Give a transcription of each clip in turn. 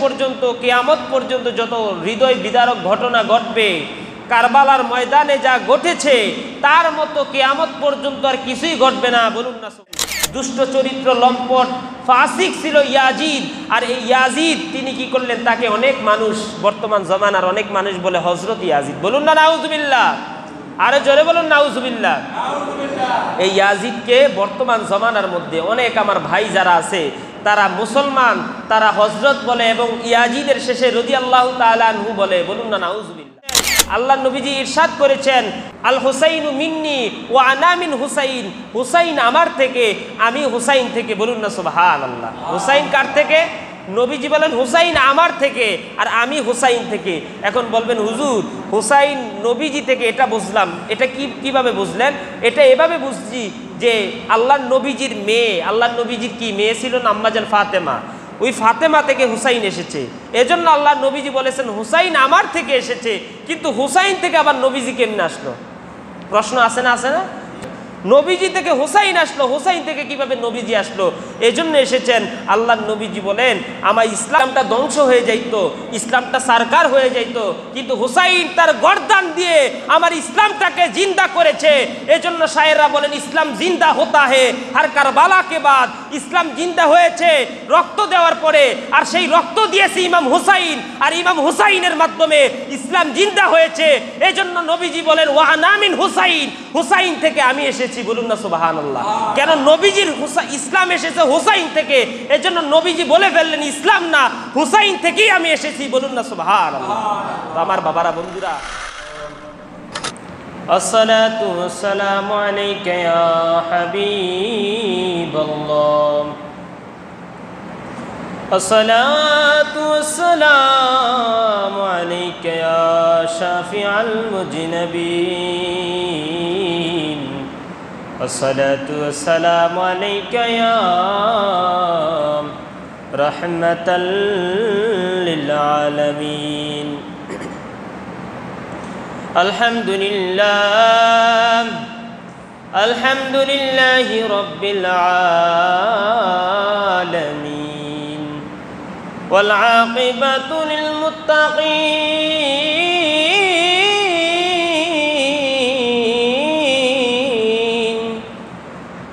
পর্যন্ত, কিয়ামত পর্যন্ত যত হৃদয় বিদারক ঘটনা ঘটবে, কারবালার ময়দানে যা ঘটেছে তার মতো কিয়ামত পর্যন্ত আর কিছুই ঘটবে না। বলুন না। দুষ্ট চরিত্র, লম্পট, ফাসিক ছিল ইয়াজিদ। আর এই ইয়াজিদ তিনি কি করলেন, তাকে অনেক মানুষ, বর্তমান জমানার অনেক মানুষ বলে হযরত ইয়াজিদ। বলুন না নাউজুবিল্লাহ, আরে জোরে বলুন নাউজুবিল্লাহ। এই ইয়াজিদকে বর্তমান জমানার মধ্যে অনেক আমার ভাই যারা আছে তারা মুসলমান, তারা হযরত বলে এবং ইয়াজিদের শেষে রাদিয়াল্লাহু তাআলা আনহু বলে। বলুন না নাউজুবিল্লাহ। আল্লাহ নবীজি ইরশাদ করেছেন, আল হুসাইনু মিন্নি ওয়া আনা মিন হুসাইন, হুসাইন আমার থেকে, আমি হুসাইন থেকে। বলুন না সুবহানাল্লাহ। হুসাইন কার থেকে? নবীজি বলেন হুসাইন আমার থেকে আর আমি হুসাইন থেকে। এখন বলবেন হুজুর হুসাইন নবীজি থেকে, এটা বুঝলাম, এটা কিভাবে বুঝলেন? এটা এভাবে বুঝছি যে আল্লাহর নবীজির মেয়ে, আল্লাহর নবীজির কি মেয়ে ছিল না, আম্মা জান ফাতেমা, ওই ফাতেমা থেকে হুসাইন এসেছে। এজন্য আল্লাহ নবীজি বলেছেন হুসাইন আমার থেকে এসেছে। কিন্তু হুসাইন থেকে আবার নবীজি কেমনে আসলো? প্রশ্ন আছে না, আছে না? নবীজি থেকে হুসাইন আসলো, হুসাইন থেকে কিভাবে নবীজি আসলো? এজন্য এসেছেন। আল্লাহর নবীজি বলেন আমার ইসলামটা ধ্বংস হয়ে যাইতো, ইসলামটা সারকার হয়ে যাইতো, কিন্তু হুসাইন তার গর্দান দিয়ে আমার ইসলামটাকে জিন্দা করেছে। এজন্য শায়েররা বলেন ইসলাম জিন্দা হতা হে আর কারবালা কে বাদ, ইসলাম জিন্দা হয়েছে রক্ত দেওয়ার পরে, আর সেই রক্ত দিয়েছে ইমাম হুসাইন, আর ইমাম হুসাইনের মাধ্যমে ইসলাম জিন্দা হয়েছে। এজন্য নবীজি বলেন ওয়া আনা মিন হুসাইন, হুসাইন থেকে আমি এসেছি। বলুন না সুবহানাল্লাহ। কেন? নবীজির ইসলাম এসেছে হুসাইন থেকে, এজন্য নবীজি বলে ফেললেন ইসলাম না, হুসাইন থেকেই আমি এসেছি। বলুন না সুবহানাল্লাহ। তো আমার বাবারা, বন্ধুরা, আসসালাতু ওয়াসসালামু আলাইকা ইয়া হাবিবাল্লাহ, আসসালাতু ওয়াসসালামু আলাইকা ইয়া শাফিআল মুজনিবিন, আসসালাতু ওয়াসসালামু আলাইকা ইয়া রাহমাতাল লিল আলামিন। আলহামদুলিল্লাহ, আলহামদুলিল্লাহি রাব্বিল আলামিন, ওয়াল আকিবাতু লিল মুত্তাকিন,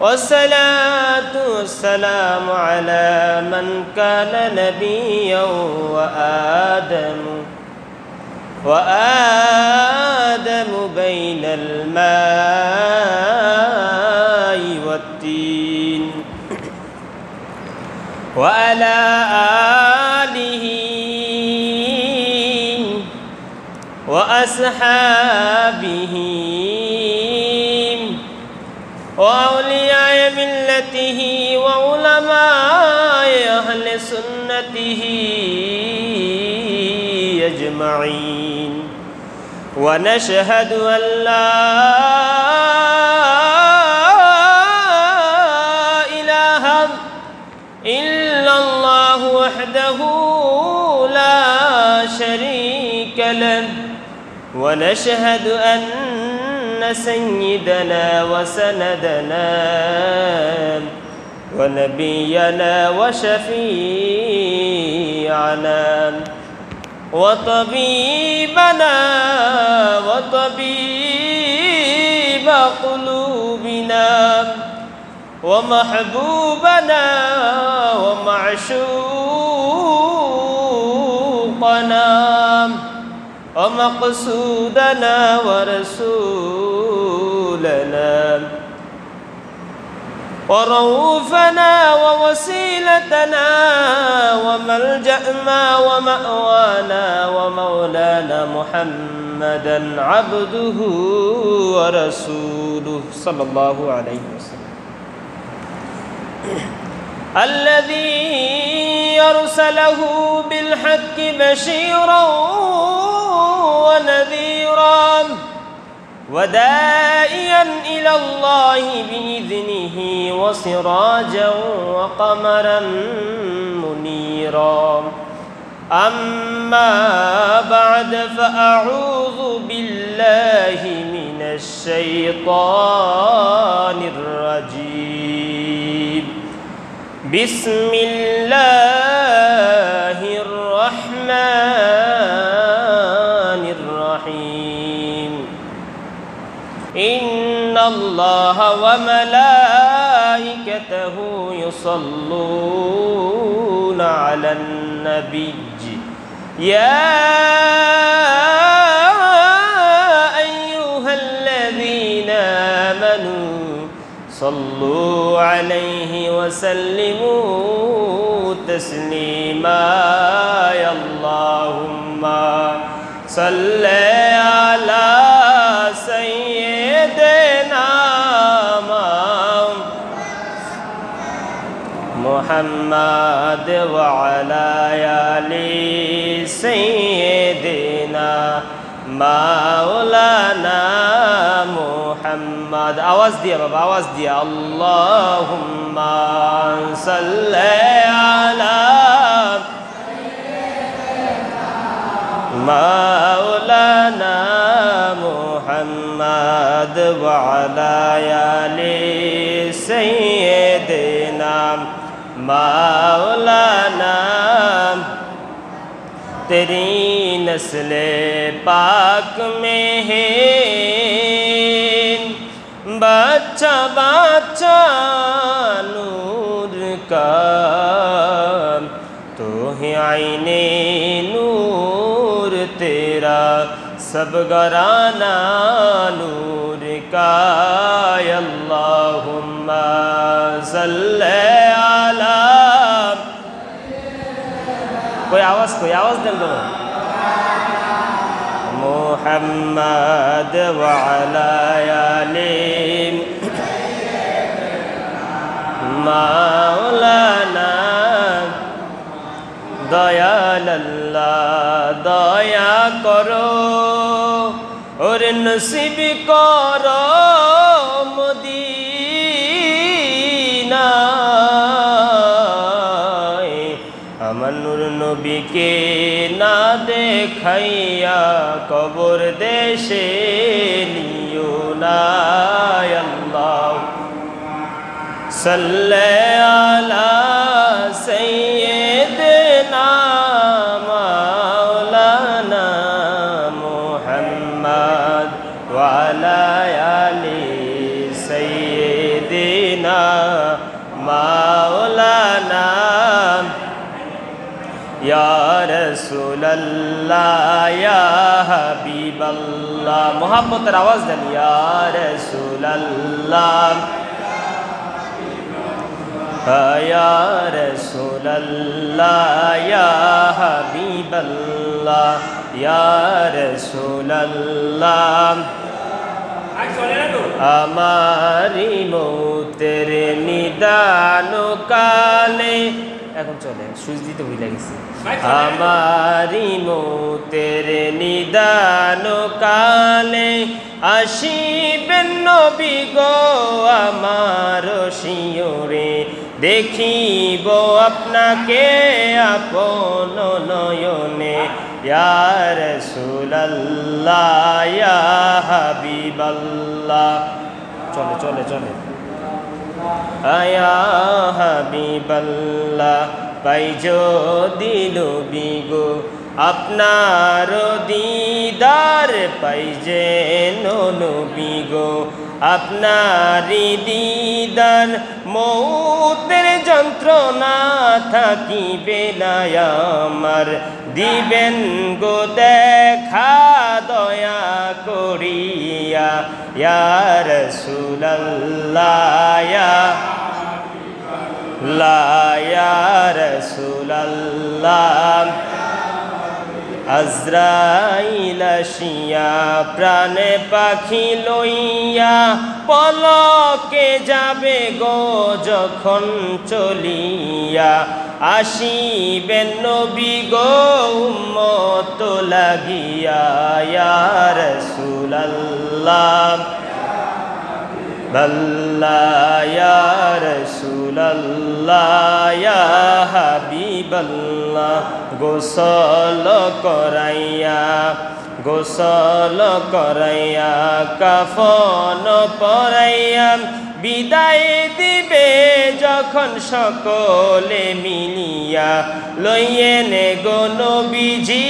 ওয়াসসালাতু ওয়াসসালামু আলা মান কানা নাবিয়্যান ওয়া আদামু বাইনাল মাই ওয়াত-তিন ওয়া আলা আলিহি ওয়া আসহাবিহি ওয়া আউলিয়ায়ে মিল্লাতিহি ওয়া উলামায়ে আহলে সুন্নতিহি আজমাইন। ওয়া নাশহাদু আল লা ইলাহা ইল্লাল্লাহু ওয়াহদাহু লা শারীকা লাহু ওয়া নাশহাদু আন্না সাইয়্যিদানা ওয়া সানাদানা ওয়া নাবিyyana ওয়া শাফী'ানা ওয়া তাবীবানা ওয়া তাবীবা কুলুবিনা ওয়া মাহবুবানা ওয়া মা'শুকানা ওয়া মাকসুদানা ওয়া রাসূলানা ওয়া রাউফানা ওয়া ওয়াসিলাতানা ওয়া মালজা'না ওয়া মা'ওয়ানা ওয়া মাওলানা মুহাম্মাদান আবদুহু ওয়া রাসূলুহু সাল্লাল্লাহু আলাইহি ওয়াসাল্লাম। الذي أرسله بالحق بشيرا ونذيرا وداعيا إلى الله بإذنه وسراجا وقمرا منيرا. أما بعد فأعوذ بالله من الشيطان الرجيم. بسم الله الرحمن রহমানির রহিম ইন্নাল্লাহা ওয়া মালাইকাতাহু ইউসাল্লুনা আলান নাবিয়্য ইয়া আইয়ুহাল্লাযীনা আমানু সাল্লু আলাইহি ওয়া সাল্লিমু তাসলিমা আল্লাহুম্মা সাল্লি আলা সাইয়্যিদিনা মুহাম্মাদ ওয়া আলা আলি সাইয়্যিদিনা মাওলানা মুহাম্মদ। আওয়াজ দিয়া বাবা, আওয়াজ দিয়া। আল্লাহুম্মা সাল্লি আলা মাওলানা মুহাম্মদ ওয়া আলা আলি সাইয়্যিদিনা মাওলানা। तेरी नस्ले पाक में है बच्चा बच्चा नूर का, तो है आईने नूर तेरा सब घराना नूर का। अल्लाहुम्मा सल्ले अला, कोई आवाज दें दो। मुहम्मद व अला आलि मौलाना। दयाल अल्लाह दया करो और नसीब करो मदीना। नबी के ना देखाइया कब्र देशे नियो ना। अल्लाह सल्ले अला सय्यिदना मौलाना मुहम्मद व अला आलि सय्यिदना मौलाना। या रसूल अल्लाह या हबीब अल्लाह, मोहब्बतेर आवाज देन। या रसूल अल्लाह या रसूल अल्लाह या हबीब अल्लाह या रसूल अल्लाह। हमारी मौतेर निदान काले, এখন চলে সুইচ দিতে ভুলে গেছি। আমারি মৌতের নিদান কালে আসিবেন নবী গো আমার শিয়রে, দেখিব আপনাকে আপন নয়নে। ইয়া রাসূলুল্লাহ ইয়া হাবিবাল্লাহ। চলে চলে চলে। আয়া হাবিবাল্লাহ পাই যদি নবী গো আপনার দিদার, পাই যেন নবী গো আপনারি দিদার। মৌতের যন্ত্রণা থাকিবে না আমার, দিবেন গো দেখা দয়া করিয়া। ইয়া রাসূলুল্লাহ ইয়া রাসূলুল্লাহ। আজরাইল আসিয়া প্রাণে পাখি লইয়া, পলকে যাবে গো যখন চলিয়া। আসিবেন নবী গো উম্মত লাগিয়া। ইয়া রাসূলুল্লাহ আল্লাহ ইয়া রাসূলুল্লাহ ইয়া হাবিবাল্লাহ। গোসল করাইয়া গোসল করাইয়া কাফন পরাইয়া, বিদায় দিবে যখন সকলে মিলিয়া, লইয়েন গো নবীজি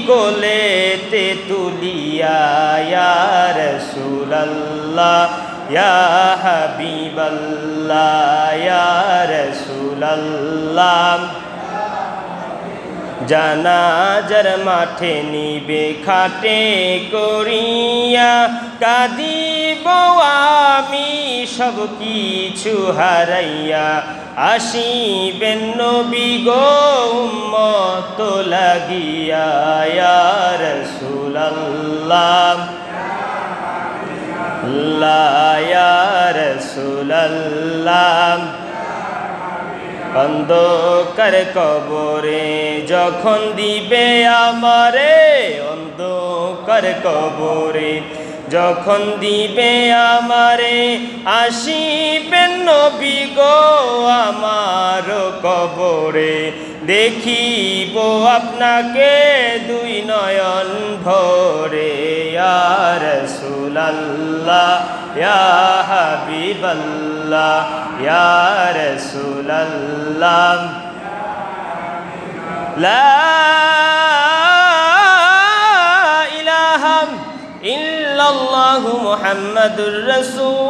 কোলেতে তুলিয়া, ইয়া রাসূলুল্লাহ ইয়া হাবিবাল্লাহ ইয়া রাসূলুল্লাহ। জানাজার মাঠে নিবে খাটে করিয়া, কাঁদিব আমি সব কিছু হারাইয়া, আসিবেন নবী গো উম্মত লাগিয়া, ইয়া রাসূলুল্লাহ ইয়া রাসূলুল্লাহ। অন্ধকার কবরে যখন দিবে আমারে, অন্ধকার কবরে যখন দিবে আমারে, আসিবেন নবী গো আমার কবরে, দেখিব আপনাকে দুই নয়ন ভরে, ইয়া রাসূলুল্লাহ ইয়া হাবিবাল্লাহ ইয়া রাসূলুল্লাহ। লা ইলাহা ইল্লাল্লাহু মুহাম্মাদুর রাসূলুল্লাহ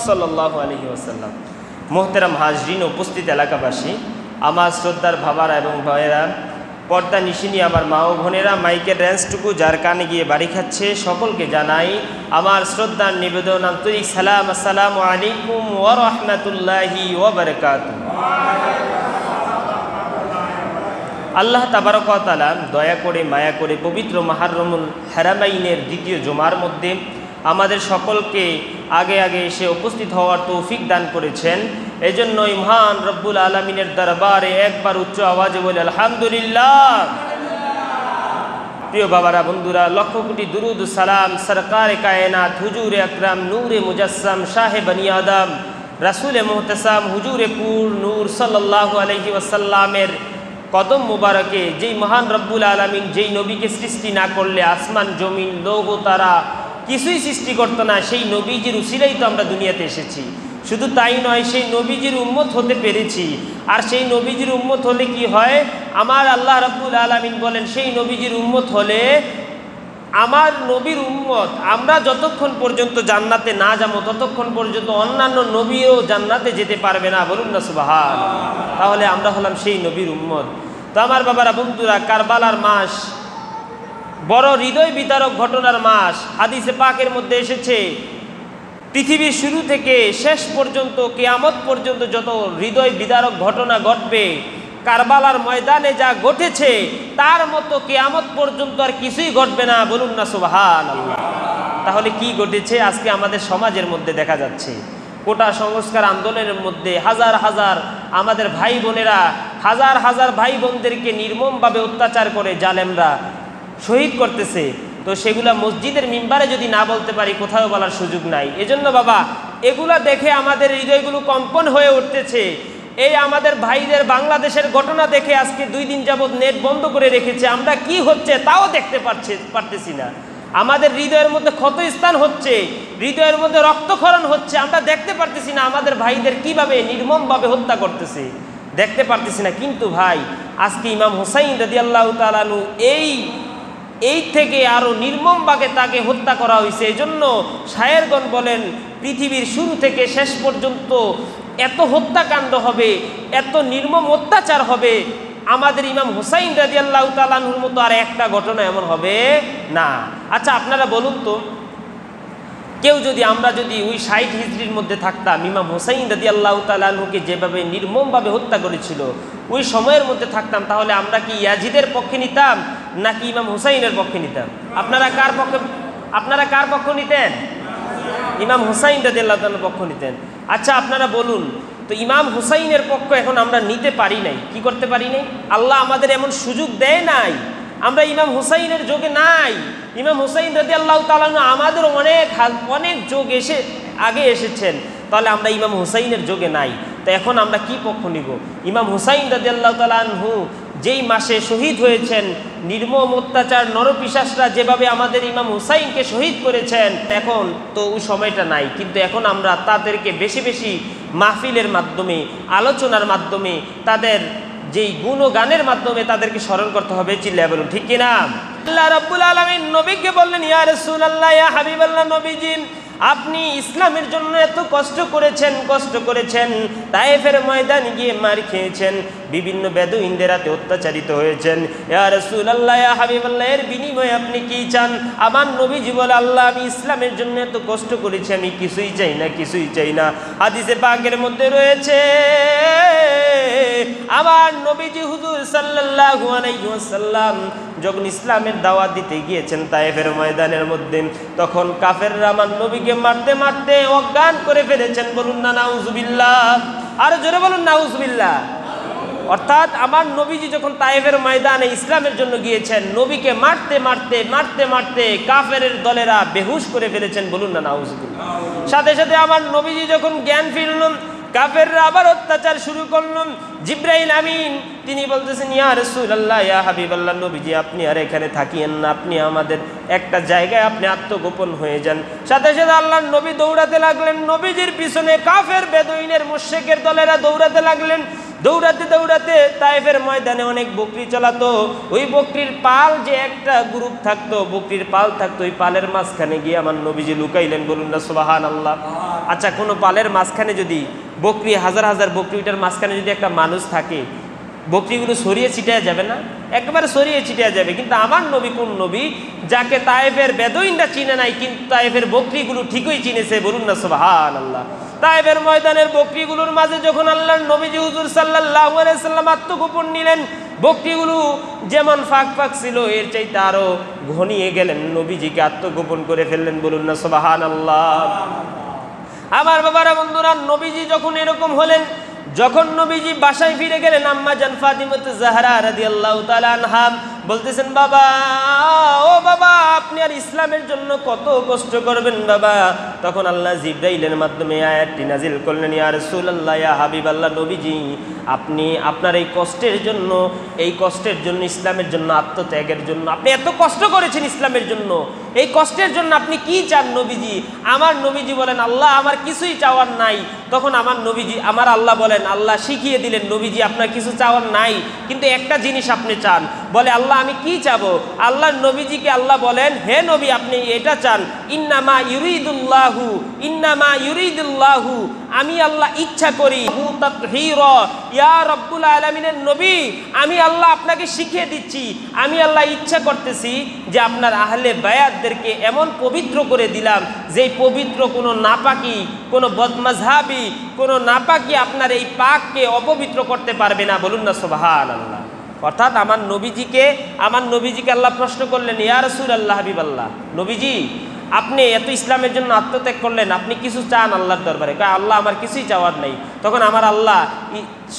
সাল্লাল্লাহু আলাইহি ওয়াসাল্লাম। মোহতারাম হাজরিন, উপস্থিত এলাকাবাসী, আমার শ্রদ্ধার বাবারা এবং ভাইয়েরা, পর্দা নিশিনী আমার মা ও বোনেরা, মাইকের রেঞ্জটুকু যার কানে গিয়ে বাড়ি খাচ্ছে সকলকে জানাই আমার শ্রদ্ধার নিবেদন, আন্তরিক সালাম। আসসালামু আলাইকুম ওয়া রাহমাতুল্লাহি ওয়া বারাকাতুহু। আল্লাহ তাবারক ওয়া তাআলা দয়া করে মায়া করে পবিত্র মুহররমুল হারামাইনের দ্বিতীয় জুমার মধ্যে আমাদের সকলকে আগে আগে এসে উপস্থিত হওয়ার তৌফিক দান করেছেন। এজন্যই মহান রব্বুল আলামিনের দরবারে একবার উচ্চ আওয়াজে বলে আলহামদুলিল্লাহ। প্রিয় বাবারা, বন্ধুরা, লক্ষ কোটি দুরুদ সালাম সরকারে কায়নাত হুজুরে আকরাম নূরে মুজাসসাম শাহে বনি আদম রাসূলে মুহতাসাম হুজুরে পুর নূর সাল্লাল্লাহু আলাইহি ওয়াসাল্লামের কদম মুবারকে, যেই মহান রব্বুল আলামিন যেই নবীকে সৃষ্টি না করলে আসমান জমিন লৌহ তারা কিছুই সৃষ্টি করতো না, সেই নবীজির উসিলাই তো আমরা দুনিয়াতে এসেছি। শুধু তাই নয়, সেই নবীজির উম্মত হতে পেরেছি। আর সেই নবীজির উম্মত হলে কি হয়, আমার আল্লাহ রাব্বুল আলামিন বলেন সেই নবীজির উম্মত হলে, আমার নবীর উম্মত আমরা যতক্ষণ পর্যন্ত জান্নাতে না যাবো ততক্ষণ পর্যন্ত অন্যান্য নবীও জান্নাতে যেতে পারবে না। বলুন না সুবহানাল্লাহ। তাহলে আমরা হলাম সেই নবীর উম্মত। তো আমার বাবারা, বন্ধুরা, কারবালার মাস বড় হৃদয় বিতারক ঘটনার মাস। হাদিসে পাকের মধ্যে এসেছে, পৃথিবীর শুরু থেকে শেষ পর্যন্ত কিয়ামত পর্যন্ত যত হৃদয় বিদারক ঘটনা ঘটবে, কারবালার ময়দানে যা ঘটেছে তার মতো কিয়ামত পর্যন্ত আর কিছুই ঘটবে না। বলুন না সুবহানাল্লাহ। তাহলে কি ঘটেছে আজকে আমাদের সমাজের মধ্যে দেখা যাচ্ছে? কোটা সংস্কার আন্দোলনের মধ্যে হাজার হাজার আমাদের ভাই বোনেরা, হাজার হাজার ভাই বোনদেরকে নির্মমভাবে অত্যাচার করে জালেমরা শহীদ করতেছে। তো সেগুলা মসজিদের মিম্বারে যদি না বলতে পারি, কোথাও বলার সুযোগ নাই। এজন্য বাবা, এগুলা দেখে আমাদের হৃদয়গুলো কম্পন হয়ে উঠতেছে। এই আমাদের ভাইদের বাংলাদেশের ঘটনা দেখে আজকে 2 দিন যাবৎ নেট বন্ধ করে রেখেছে। আমরা কি হচ্ছে তাও দেখতে পারতেছি না। আমাদের হৃদয়ের মধ্যে ক্ষতস্থান হচ্ছে, হৃদয়ের মধ্যে রক্তক্ষরণ হচ্ছে, আমরা দেখতে পারতেছি না আমাদের ভাইদের কিভাবে নির্মমভাবে হত্যা করতেছে, দেখতে পারতেছি না। কিন্তু ভাই, আজকে ইমাম হুসাইন রাদিয়াল্লাহু তাআলা আনহু এই থেকে আরো নির্মমভাবে তাকে হত্যা করা হয়েছে। এজন্য শায়েরগণ বলেন, পৃথিবীর শুরু থেকে শেষ পর্যন্ত এত হত্যাকাণ্ড হবে, এত নির্মম অত্যাচার হবে, আমাদের ইমাম হুসাইন রাদিয়াল্লাহু তাআলা আনহুর মতো আর একটা ঘটনা এমন হবে না। আচ্ছা, আপনারা বলুন তো, আমরা যদি ওই 60 হিজরির মধ্যে থাকতাম, ইমাম হুসাইন রাদিয়াল্লাহু তাআলা আনহুকে যেভাবে নির্মমভাবে হত্যা করেছিল ওই সময়ের মধ্যে থাকতাম, তাহলে আমরা কি ইয়াজিদের পক্ষে নিতাম নাকি ইমাম হুসাইনের পক্ষে নিতাম? আপনারা কার পক্ষ নিতেন? ইমাম হুসাইন রাদিয়াল্লাহু তাআলার পক্ষ নিতেন। আচ্ছা, আপনারা বলুন তো, ইমাম হুসাইনের পক্ষ এখন আমরা নিতে পারি নাই, কি করতে পারি নাই? আল্লাহ আমাদের এমন সুযোগ দেয় নাই, আমরা ইমাম হুসাইনের যোগে নাই। ইমাম হুসাইন রাদিয়াল্লাহু তাআলা আমাদের অনেক যোগ আগে এসেছেন, তাহলে আমরা ইমাম হুসাইনের যোগে নাই। তো এখন আমরা কি পক্ষ নিব? ইমাম হুসাইন রাদিয়াল্লাহু তাআলা আনহু যেই মাসে শহীদ হয়েছেন, নির্মম অত্যাচার নরপিশাচরা যেভাবে আমাদের ইমাম হুসাইনকে শহীদ করেছেন, এখন তো ওই সময়টা নাই, কিন্তু এখন আমরা তাদেরকে বেশি বেশি মাহফিলের মাধ্যমে, আলোচনার মাধ্যমে, তাদের যেই গুণগানের মাধ্যমে তাদেরকে স্মরণ করতে হবে। চিল্লায়া বলুন ঠিক কিনা? আল্লাহ রাব্বুল আলামিন নবীকে বললেন, ইয়া রাসূলুল্লাহ, ইয়া হাবিবাল্লাহ, নবীজি আপনি ইসলামের জন্য এত কষ্ট করেছেন, তায়েফের ময়দানে গিয়ে মার খেয়েছেন, বিভিন্ন বেদুইনদের হাতে অত্যাচারিত হয়েছেন। ইয়া রাসূলুল্লাহ, ইয়া হাবিবাল্লাহ, এর বিনিময়ে আপনি কি চান? আমার নবীজি বলে, আল্লাহ আমি ইসলামের জন্য এত কষ্ট করেছি, আমি কিছুই চাই না। হাদিসে পাকের মধ্যে রয়েছে, আমার নবীজি হুজুর সাল্লাল্লাহু আলাইহি ওয়াসাল্লাম যখন ইসলামের দাওয়াত দিতে গিয়েছেন তায়েফের ময়দানের মধ্যে, তখন কাফেররা আমার নবীকে মারতে মারতে অজ্ঞান করে ফেলেছেন। বলুন না নাউজুবিল্লাহ, আর জোরে বলুন নাউজুবিল্লাহ। অর্থাৎ আমার নবীজি যখন তায়েফের ময়দানে ইসলামের জন্য গিয়েছেন, নবীকে মারতে মারতে কাফেরের দলেরা বেহুশ করে ফেলেছেন। বলুন না নাউজুবিল্লাহ। সাথে সাথে আমার নবীজি যখন জ্ঞান ফিরলেন, কাফেররা আবার অত্যাচার শুরু করলেন। জিবরাইল আমিন তিনি বলতেছেন, ইয়া রাসূলুল্লাহ, ইয়া হাবিবাল্লাহ, নবীজি আপনি আর এখানে থাকিয়েন না, আপনি আমাদের একটা জায়গায় আপনি আত্মগোপন হয়ে যান। সাথে সাথে আল্লাহর নবী দৌড়াতে লাগলেন, নবীজির পিছনে কাফের বেদুইনের মুশরিকের দলেরা দৌড়াতে লাগলেন। দৌড়াতে তায়েফের ময়দানে অনেক বকরি চলাতো। ওই বকরির পাল যে একটা গ্রুপ থাকতো, বকরির পাল থাকতো, ওই পালের মাঝখানে গিয়ে আমার নবীজি লুকাইলেন। বলুন না সুবহানাল্লাহ। আচ্ছা, কোনো পালের মাঝখানে যদি বকরি, হাজার হাজার বকরিটার মাঝখানে যদি একটা মানুষ থাকে, বকরিগুলো ছড়িয়ে ছিটিয়ে যাবে না? একেবারে ছড়িয়ে ছিটিয়ে যাবে। কিন্তু আমার নবী কোন নবী? যাকে তায়েফের বেদুইনরা চিনে নাই, কিন্তু তায়েফের বকরিগুলো ঠিকই চিনেছে। বলুন না সুবহানাল্লাহ। তায়েফের ময়দানের বকরিগুলোর মাঝে যখন আল্লাহর নবীজি হুজুর সাল্লাল্লাহু আলাইহি সাল্লাম আত্মগোপন নিলেন, বকরিগুলো যেমন ফাঁক ছিল, এর চাইতে আরো ঘনিয়ে গেলেন, নবীজিকে আত্মগোপন করে ফেললেন। বলুন না সুবহানাল্লাহ। আমার বাবারা, বন্ধুরা, নবীজি যখন এরকম হলেন, যখন নবীজি বাসায় ফিরে গেলেন, আম্মা জান ফাতিমাতুজ জাহরা রাদিয়াল্লাহু তাআলা আনহা বলতেছেন, বাবা, ও বাবা, আপনি আর ইসলামের জন্য কত কষ্ট করবেন বাবা। তখন আল্লাহ জিবরাইলের মাধ্যমে আয়াতটি নাজিল করলেন, ইয়া রাসূলুল্লাহ, ইয়া হাবিবাল্লাহ, নবীজি আপনি আপনার এই কষ্টের জন্য, ইসলামের জন্য, আত্মত্যাগের জন্য, আপনি এত কষ্ট করেছেন ইসলামের জন্য, এই কষ্টের জন্য আপনি কি চান নবীজি? আমার নবীজি বলেন, আল্লাহ আমার কিছুই চাওয়ার নাই। তখন আমার আল্লাহ বলেন, আল্লাহ শিখিয়ে দিলেন, নবীজি আপনার কিছু চাওয়ার নাই, কিন্তু একটা জিনিস আপনি চান। বলে, আল্লাহ আমি কি চাবো? আল্লাহ নবীজিকে আল্লাহ বলেন, হে নবী আপনি এটা চান, ইন্নামা ইউরিদুল্লাহু, আমি আল্লাহ ইচ্ছা করি, ইয়া রব্বুল আলামিনের নবী, আমি আল্লাহ আপনাকে শিখিয়ে দিচ্ছি, আমি আল্লাহ ইচ্ছা করতেছি যে আপনার আহলে বায়াতদেরকে এমন পবিত্র করে দিলাম, যেই পবিত্র কোনো নাপাকি, কোনো বদমাযহাবি, কোনো নাপাকি আপনার এই পাককে অপবিত্র করতে পারবে না। বলুন না সুবহানাল্লাহ। অর্থাৎ আমার নবীজিকে আল্লাহ প্রশ্ন করলেন, ইয়া রাসূলুল্লাহ, হাবিবাল্লাহ, নবীজি আপনি এত ইসলামের জন্য আত্মত্যাগ করলেন, আপনি কিছু চান আল্লাহর দরবারে? আল্লাহ আমার কিছুই চাওয়ার নাই। তখন আমার আল্লাহ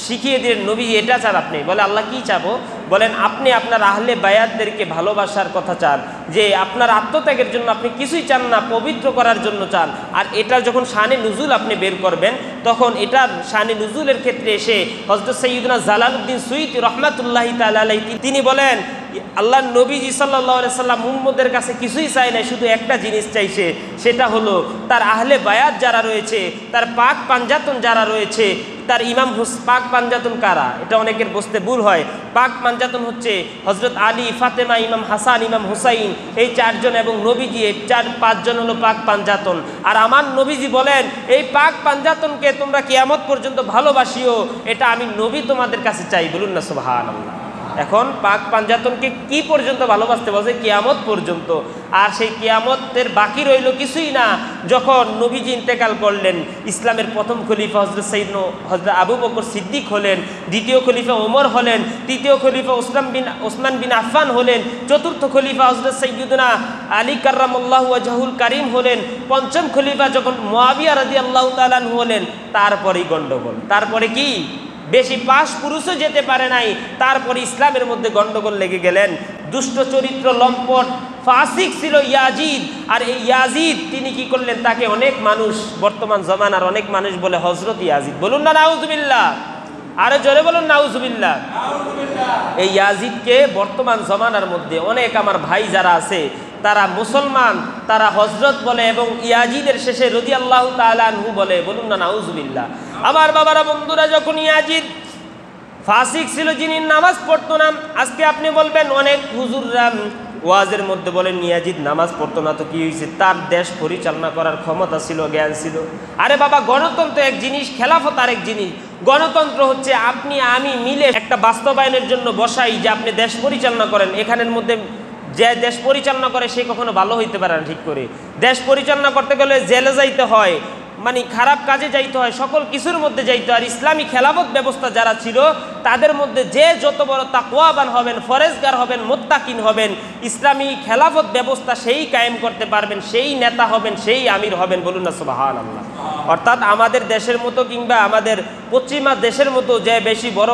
শিখিয়ে দিলেন, নবী এটা চান আপনি? বলে, আল্লাহ কি চাবো? বলেন, আপনি আপনার আহলে বায়াতদেরকে ভালোবাসার কথা চান, যে আপনার আত্মত্যাগের জন্য আপনি কিছুই চান না, পবিত্র করার জন্য চান। আর এটার যখন শানে নুজুল আপনি বের করবেন, তখন এটার শানে নুজুলের ক্ষেত্রে এসে হযরত সাইয়্যিদুনা জালালউদ্দিন সুয়ুতী রাহমাতুল্লাহি তাআলা আলাইহি তিনি বলেন, আল্লাহর নবীজি সাল্লাল্লাহু আলাইহি সাল্লাম উম্মতের কাছে কিছুই চাই নাই, শুধু একটা জিনিস চাইছে, সেটা হলো তার আহলে বায়াত যারা রয়েছে, তার পাক পাঞ্জাতন যারা রয়েছে, তার ইমাম পাক পাঞ্জাতন কারা? এটা অনেকের বুঝতে ভুল হয়। পাক পাঞ্জাতন হচ্ছে হযরত আলী, ফাতেমা, ইমাম হাসান, ইমাম হুসাইন, এই চারজন, এবং নবীজি, এই পাঁচজন হলো পাক পাঞ্জাতন। আর আমার নবীজি বলেন, এই পাক পাঞ্জাতনকে তোমরা কিয়ামত পর্যন্ত ভালোবাসিও, এটা আমি নবী তোমাদের কাছে চাই। বলুন না সুবহানাল্লাহ। এখন পাক পাঞ্জাতনকে কি পর্যন্ত ভালোবাসতে বলছে? কিয়ামত পর্যন্ত। আর সেই কিয়ামতের বাকি রইল কিছুই না। যখন নবীজি ইন্তেকাল করলেন, ইসলামের প্রথম খলিফা হযরত আবু বকর সিদ্দিক হলেন, দ্বিতীয় খলিফা ওমর হলেন, তৃতীয় খলিফা ওসমান বিন আফফান হলেন, চতুর্থ খলিফা হযরত সাইয়্যিদুনা আলী কাররামাল্লাহু ওয়াজহুল কারীম হলেন, পঞ্চম খলিফা যখন মুআবিয়া রাদিয়াল্লাহু তাআলা আনহু হলেন, তারপরেই গন্ডগোল। তারপরে কি? বেশি পাশ পুরুষও যেতে পারে নাই, তারপরে ইসলামের মধ্যে গন্ডগোল লেগে গেলেন। দুষ্ট চরিত্র, লম্পট, ফাসিক ছিল ইয়াজিদ। আর এই ইয়াজিদ তিনি কি করলেন? তাকে অনেক মানুষ, বর্তমান জমানার অনেক মানুষ বলে হযরত ইয়াজিদ। বলুন না নাউজুবিল্লাহ। আরে জোরে বলুন নাউজুবিল্লাহ। এই ইয়াজিদকে বর্তমান জমানার মধ্যে অনেক আমার ভাই যারা আছে তারা মুসলমান, তারা হজরত বলে এবং ইয়াজিদের শেষে রাদিয়াল্লাহু তাআলা আনহু বলে। বলুন না নাউজুবিল্লাহ। আমার বাবারা, বন্ধুরা, যখন ইয়াজিদ ফাসিক ছিল, যিনি নামাজ পড়তো না, আজকে আপনি বলবেন অনেক হুজুররা ওয়াজের মধ্যে বলেন ইয়াজিদ নামাজ পড়তো না, তো কি হয়েছে? তার দেশ পরিচালনা করার ক্ষমতা ছিল, জ্ঞান ছিল। আরে বাবা, গণতন্ত্র এক জিনিস, খেলাফত আরেক জিনিস। গণতন্ত্র হচ্ছে আপনি আমি মিলে একটা বাস্তবায়নের জন্য বসাই যে আপনি দেশ পরিচালনা করেন। এখানের মধ্যে যে দেশ পরিচালনা করে সে কখনো ভালো হইতে পারে না ঠিক করে। দেশ পরিচালনা করতে গেলে জেলে যাইতে হয়, মানে খারাপ কাজে যাইতে হয়, সকল কিছুর মধ্যে যাইতে হয়। আর ইসলামী খেলাফত ব্যবস্থা যারা ছিল তাদের মধ্যে যে যত বড় তাকওয়াবান হবেন, ফরেজগার হবেন, মুত্তাকিন হবেন, ইসলামী খেলাফত ব্যবস্থা সেই কায়েম করতে পারবেন, সেই নেতা হবেন, সেই আমির হবেন। বলুন না সুবহানাল্লাহ। অর্থাৎ আমাদের দেশের মতো কিংবা আমাদের পশ্চিমা দেশের মতো যে বেশি বড়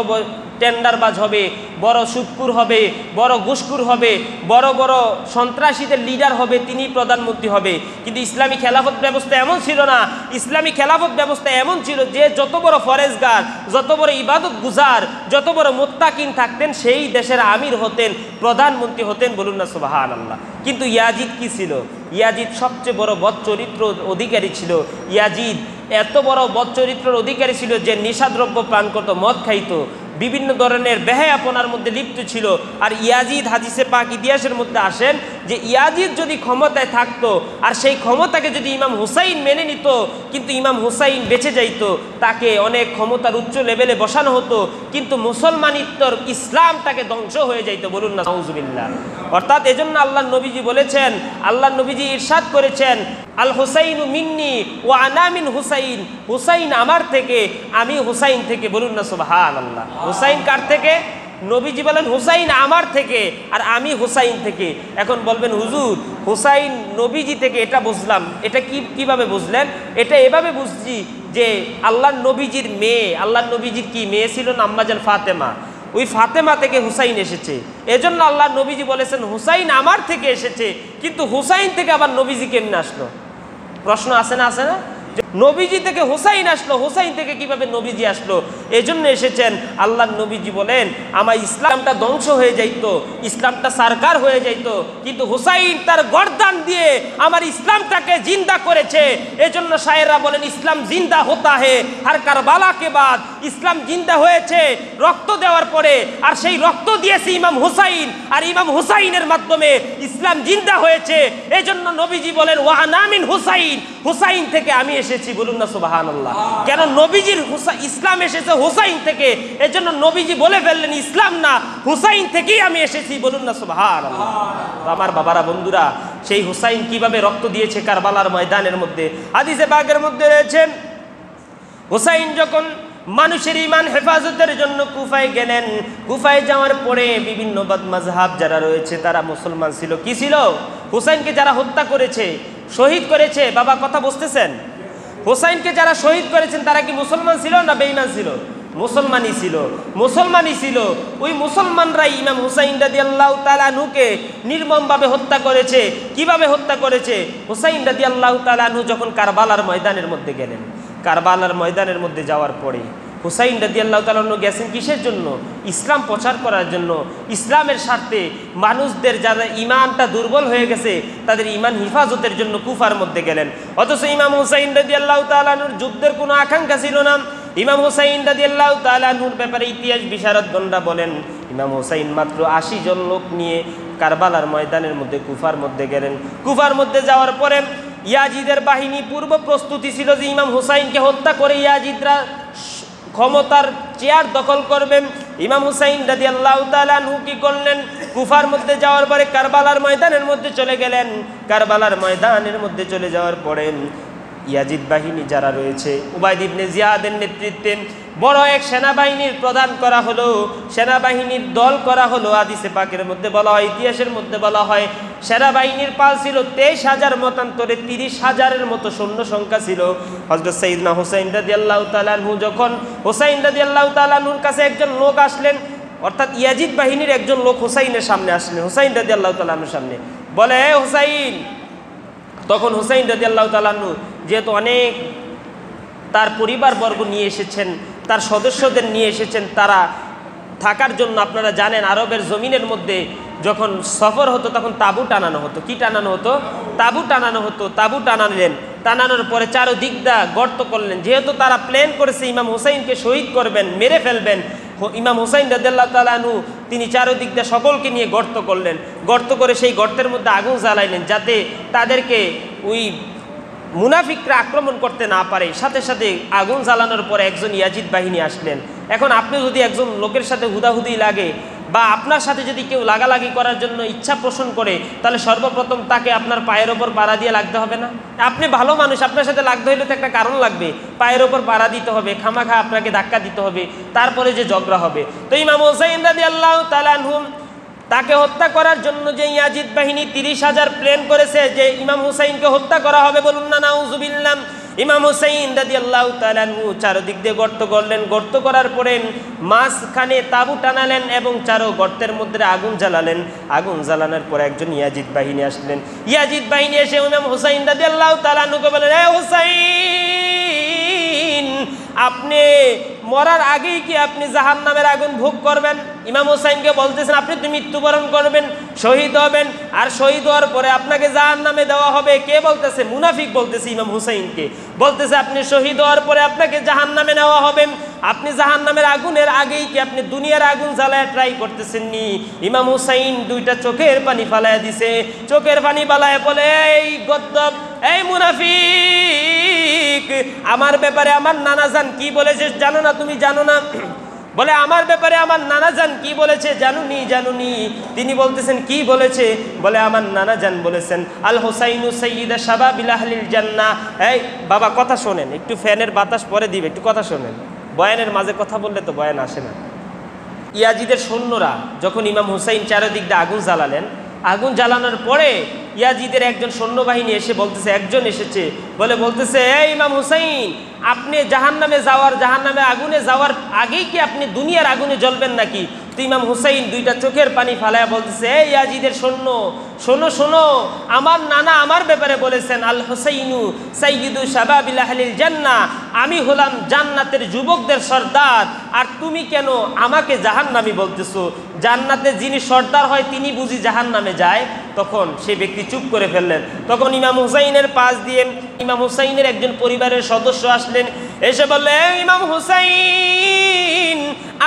টেন্ডারবাজ হবে, বড় সুদখোর হবে, বড় ঘুষখোর হবে, বড় বড় সন্ত্রাসীদের লিডার হবে, তিনি প্রধানমন্ত্রী হবে। কিন্তু ইসলামী খেলাফত ব্যবস্থা এমন ছিল না। ইসলামী খেলাফত ব্যবস্থা এমন ছিল যে যত বড় ফরেজগার, যত বড় ইবাদত গুজার, যত বড় মুত্তাকিন থাকতেন সেই দেশের আমির হতেন, প্রধানমন্ত্রী হতেন। বলুন না সুবহানাল্লাহ। কিন্তু ইয়াজিদ কি ছিল? ইয়াজিদ সবচেয়ে বড় বদচরিত্র অধিকারী ছিল। ইয়াজিদ এত বড় বদচরিত্রের অধিকারী ছিল যে নেশাদ্রব্য পান করতো, মদ খাইতো, বিভিন্ন ধরনের বেহায়াপনার মধ্যে লিপ্ত ছিল। আর ইয়াজিদ, হাদিসে পাক ইতিহাসের মধ্যে আসেন যে ইয়াজিদ যদি ক্ষমতায় থাকতো আর সেই ক্ষমতাকে যদি ইমাম হুসাইন মেনে নিত, কিন্তু ইমাম হুসাইন বেঁচে যাইতো, তাকে অনেক ক্ষমতার উচ্চ লেভেলে বসানো হতো, কিন্তু মুসলমানিত্বর ইসলামটাকে ধ্বংস হয়ে যাইতো। বলুন না নাউজুবিল্লাহ। অর্থাৎ এজন্য আল্লাহ নবীজি বলেছেন, আল্লাহ নবীজি ইরশাদ করেছেন, আল হুসাইনু মিন্নি ওয়া আনা মিন হুসাইন। হুসাইন আমার থেকে, আমি হুসাইন থেকে। বলুন না সুবহানাল্লাহ। হুসাইন কার থেকে? নবীজি বলেন হুসাইন আমার থেকে আর আমি হুসাইন থেকে। এখন বলবেন হুজুর হুসাইন নবীজি থেকে, এটা বুঝলাম, এটা কিভাবে বুঝলেন? এটা এভাবে বুঝছি যে আল্লাহর নবীজির মেয়ে, আল্লাহর নবীজির কি মেয়ে ছিল না? আম্মাজান ফাতেমা। ওই ফাতেমা থেকে হুসাইন এসেছে। এজন্য আল্লাহ নবীজি বলেছেন হুসাইন আমার থেকে এসেছে। কিন্তু হুসাইন থেকে আবার নবীজি কেমনে আসলো? প্রশ্ন আসে না, আসে না? নবীজি থেকে হুসাইন আসলো, হুসাইন থেকে কিভাবে নবীজি আসলো? এজন্য এসেছেন। আল্লাহ নবীজি বলেন আমার ইসলামটা ধ্বংস হয়ে যাইতো, ইসলামটা সারকার হয়ে যাইতো, কিন্তু হুসাইন তার গর্দান দিয়ে আমার ইসলামটাকে জিন্দা করেছে। এজন্য শায়েররা বলেন ইসলাম জিন্দা হতা হে আর কারবালা কে বাদ। ইসলাম জিন্দা হয়েছে রক্ত দেওয়ার পরে, আর সেই রক্ত দিয়েছে ইমাম হুসাইন, আর ইমাম হুসাইনের মাধ্যমে ইসলাম জিন্দা হয়েছে। এজন্য নবীজি বলেন ওয়া আনা মিন হুসাইন, হুসাইন থেকে আমি এসেছি। বলুন না সুবহানাল্লাহ। কেন? নবীজির ইসলাম এসেছে হুসাইন থেকে, এজন্য নবীজি বলে ফেললেন ইসলাম না, হুসাইন থেকেই আমি এসেছি। বলুন না সুবহানাল্লাহ। আমার বাবারা, বন্ধুরা, সেই হুসাইন কিভাবে রক্ত দিয়েছে কারবালার ময়দানের মধ্যে। হাদিসে পাকের মধ্যে রয়েছে হুসাইন যখন মানুষের ইমান হেফাজতের জন্য কুফায় গেলেন, কুফায় যাওয়ার পরে বিভিন্ন বদমাযহাব যারা রয়েছে তারা মুসলমান ছিল। কি ছিল? হুসাইনকে যারা হত্যা করেছে, শহীদ করেছে, বাবা কথা বুঝতেছেন? হুসাইনকে যারা শহীদ করেছেন তারা কি মুসলমান ছিল না বেঈমান ছিল? মুসলমানই ছিল, মুসলমানই ছিল। ওই মুসলমানরাই ইমাম হুসাইন রাদিয়াল্লাহু তাআলা আনহুকে নির্মমভাবে হত্যা করেছে। কিভাবে হত্যা করেছে? হুসাইন রাদিয়াল্লাহু তাআলা আনহু যখন কারবালার ময়দানের মধ্যে গেলেন, কারবালার ময়দানের মধ্যে যাওয়ার পরে হুসাইন রাদিয়াল্লাহু তাআলা আনহু গেছেন কিসের জন্য? ইসলাম প্রচার করার জন্য, ইসলামের স্বার্থে। মানুষদের যারা ইমানটা দুর্বল হয়ে গেছে তাদের ইমান হিফাজতের জন্য কুফার মধ্যে গেলেন। অথচ ইমাম হুসাইন রাদিয়াল্লাহু তাআলা আনহুর যুদ্ধের কোনো আকাঙ্ক্ষা ছিল না। ইমাম হুসাইন রাদিয়াল্লাহু তাআলা আনহুর ব্যাপারে ইতিহাস বিশারদগণরা বলেন ইমাম হুসাইন মাত্র 80 জন লোক নিয়ে কারবালার ময়দানের মধ্যে কুফার মধ্যে গেলেন। কুফার মধ্যে যাওয়ার পরে ইয়াজিদের বাহিনী পূর্ব প্রস্তুতি ছিল যে ইমাম হুসাইনকে হত্যা করে ইয়াজিদরা ক্ষমতার চেয়ার দখল করবেন। ইমাম হুসাইন রাদিয়াল্লাহু তাআলা আনহু কি করলেন? কুফার মধ্যে যাওয়ার পরে কারবালার ময়দানের মধ্যে চলে গেলেন। কারবালার ময়দানের মধ্যে চলে যাওয়ার পরে ইয়াজিদ বাহিনী যারা রয়েছে, উবাইদ ইবনে জিয়াদের নেতৃত্বে বড় এক সেনাবাহিনীর প্রদান করা হলো, সেনাবাহিনীর দল করা হলো। হাদিসে পাকের মধ্যে বলা হয়, ইতিহাসের মধ্যে বলা হয় সেনাবাহিনীর পাল ছিল 23,000 মতান্তরে 30,000-এর মতো সৈন্য সংখ্যা ছিল। হযরত সাইয়েদনা হুসাইন রাদিয়াল্লাহু তাআলা আনহু যখন হুসাইন রাদিয়াল্লাহু তাআলা আনহুর কাছে একজন লোক আসলেন, অর্থাৎ ইয়াজিদ বাহিনীর একজন লোক হুসাইনের সামনে আসলেন, হুসাইন রাদিয়াল্লাহু তাআলা আনহুর সামনে, বলে হে হুসাইন। তখন হুসাইন রাদিয়াল্লাহু তাআলা আনহু যেহেতু অনেক তার পরিবারবর্গ নিয়ে এসেছেন, তার সদস্যদের নিয়ে এসেছেন তারা থাকার জন্য। আপনারা জানেন আরবের জমিনের মধ্যে যখন সফর হতো তখন তাঁবু টানানো হতো। কি টানানো হতো? তাঁবু টানানো হতো। তাঁবু টানালেন, টানানোর পরে চারদিক দিয়ে গর্ত করলেন। যেহেতু তারা প্ল্যান করেছে ইমাম হুসাইনকে শহীদ করবেন, মেরে ফেলবেন, ইমাম হুসাইন রাদিয়াল্লাহু তাআলা আনহু তিনি চারদিক দিয়ে সকলকে নিয়ে গর্ত করলেন। গর্ত করে সেই গর্তের মধ্যে আগুন জ্বালাইলেন যাতে তাদেরকে ওই মুনাফিকরা আক্রমণ করতে না পারে। সাথে সাথে আগুন জ্বালানোর পরে একজন ইয়াজিদ বাহিনী আসলেন। এখন আপনি যদি একজন লোকের সাথে হুদাহুদি লাগে বা আপনার সাথে যদি কেউ লাগালাগি করার জন্য ইচ্ছা পোষণ করে, তাহলে সর্বপ্রথম তাকে আপনার পায়ের ওপর পাড়া দিয়ে লাগতে হবে না? আপনি ভালো মানুষ, আপনার সাথে লাগতে হইলে তো একটা কারণ লাগবে, পায়ের ওপর পাড়া দিতে হবে, খামাখা আপনাকে ধাক্কা দিতে হবে, তারপরে যে ঝগড়া হবে। তো ইমাম হুসাইন রাদিয়াল্লাহু তাআলা আনহু তাকে হত্যা করার জন্য যে ইয়াজিদ বাহিনী 30,000 প্ল্যান করেছে যে ইমাম হুসাইনকে হত্যা করা হবে, বলুন না নাউজুবিল্লাহ। ইমাম হুসাইন রাদিয়াল্লাহু তাআলা আনহু চারদিক দিয়ে গর্ত করলেন। গর্ত করার পরে মাঝখানে তাঁবু টানালেন এবং চারো গর্তের মধ্যে আগুন জ্বালালেন। আগুন জ্বালানোর পরে একজন ইয়াজিদ বাহিনী আসলেন। ইয়াজিদ বাহিনী এসে ইমাম হুসাইন রাদিয়াল্লাহু তাআলা আনহুকে বললেন, হে হুসাইন, আপনি মরার আগেই কি আপনি জাহান্নামের আগুন ভোগ করবেন? ইমাম হুসাইনকে বলতেছেন আপনি তো মৃত্যুবরণ করবেন, শহীদ হবেন, আর শহীদ হওয়ার পরে আপনাকে জাহান্নামে দেওয়া হবে। কে বলতেছে? মুনাফিক বলতেছে ইমাম হুসাইনকে, বলতেছে আপনি শহীদ হওয়ার পরে আপনাকে জাহান্নামে নেওয়া হবে। আপনি জাহান্নামের আগুনের আগেই কি আপনি দুনিয়ার আগুন জ্বালায় ট্রাই করতেছেন নি? ইমাম হুসাইন দুইটা চোখের পানি ফালায়া দিছে। চোখের পানি ফালায় বলে, এই গদ্দপ, এই মুনাফিক, আমার ব্যাপারে আমার নানাজান কি বলেছে জানো না? তুমি জানো না? বলে আমার ব্যাপারে আমার নানাজান কি বলেছে জানুনি? জানুনি। তিনি বলতেছেন কি বলেছে? বলে আমার নানাজান বলেছেন আল হুসাইনু সাইয়্যিদা শাবাবিল আহলিল জান্নাহ। এই বাবা কথা শোনেন, একটু ফ্যানের বাতাস পরে দিবে, একটু কথা শোনেন। বয়ানের মাঝে কথা বললে তো বয়ান আসে না। ইয়াজিদের সৈন্যরা যখন ইমাম হুসাইন চারিদিক দিয়ে আগুন জ্বালালেন, আগুন জ্বালানোর পরে ইয়াজিদের একজন সৈন্যবাহিনী এসে বলতেছে, একজন এসেছে বলতেছে এই ইমাম হুসাইন, আপনি জাহান্নামে আগুনে যাওয়ার আগেই কি আপনি দুনিয়ার আগুনে জ্বলবেন নাকি? তো ইমাম হুসাইন দুইটা চোখের পানি ফালায়া বলতেছে, এই ইয়াজিদের সৈন্য, শোনো শোনো, আমার নানা আমার ব্যাপারে বলেছেন আল হুসাইনু সাইয়্যিদু শাবাবিল আহলিল জান্নাহ, আমি হলাম জান্নাতের যুবকদের সর্দার, আর তুমি কেন আমাকে জাহান্নামী বলতেছো? জান্নাতে যিনি সর্দার হয় তিনি বুঝি জাহান্নামে যায়? তখন সেই ব্যক্তি চুপ করে ফেললেন। তখন ইমাম হুসাইনের পাশ দিয়ে ইমাম হুসাইনের একজন পরিবারের সদস্য আসলেন, এসে বললে, ইমাম হুসাইন,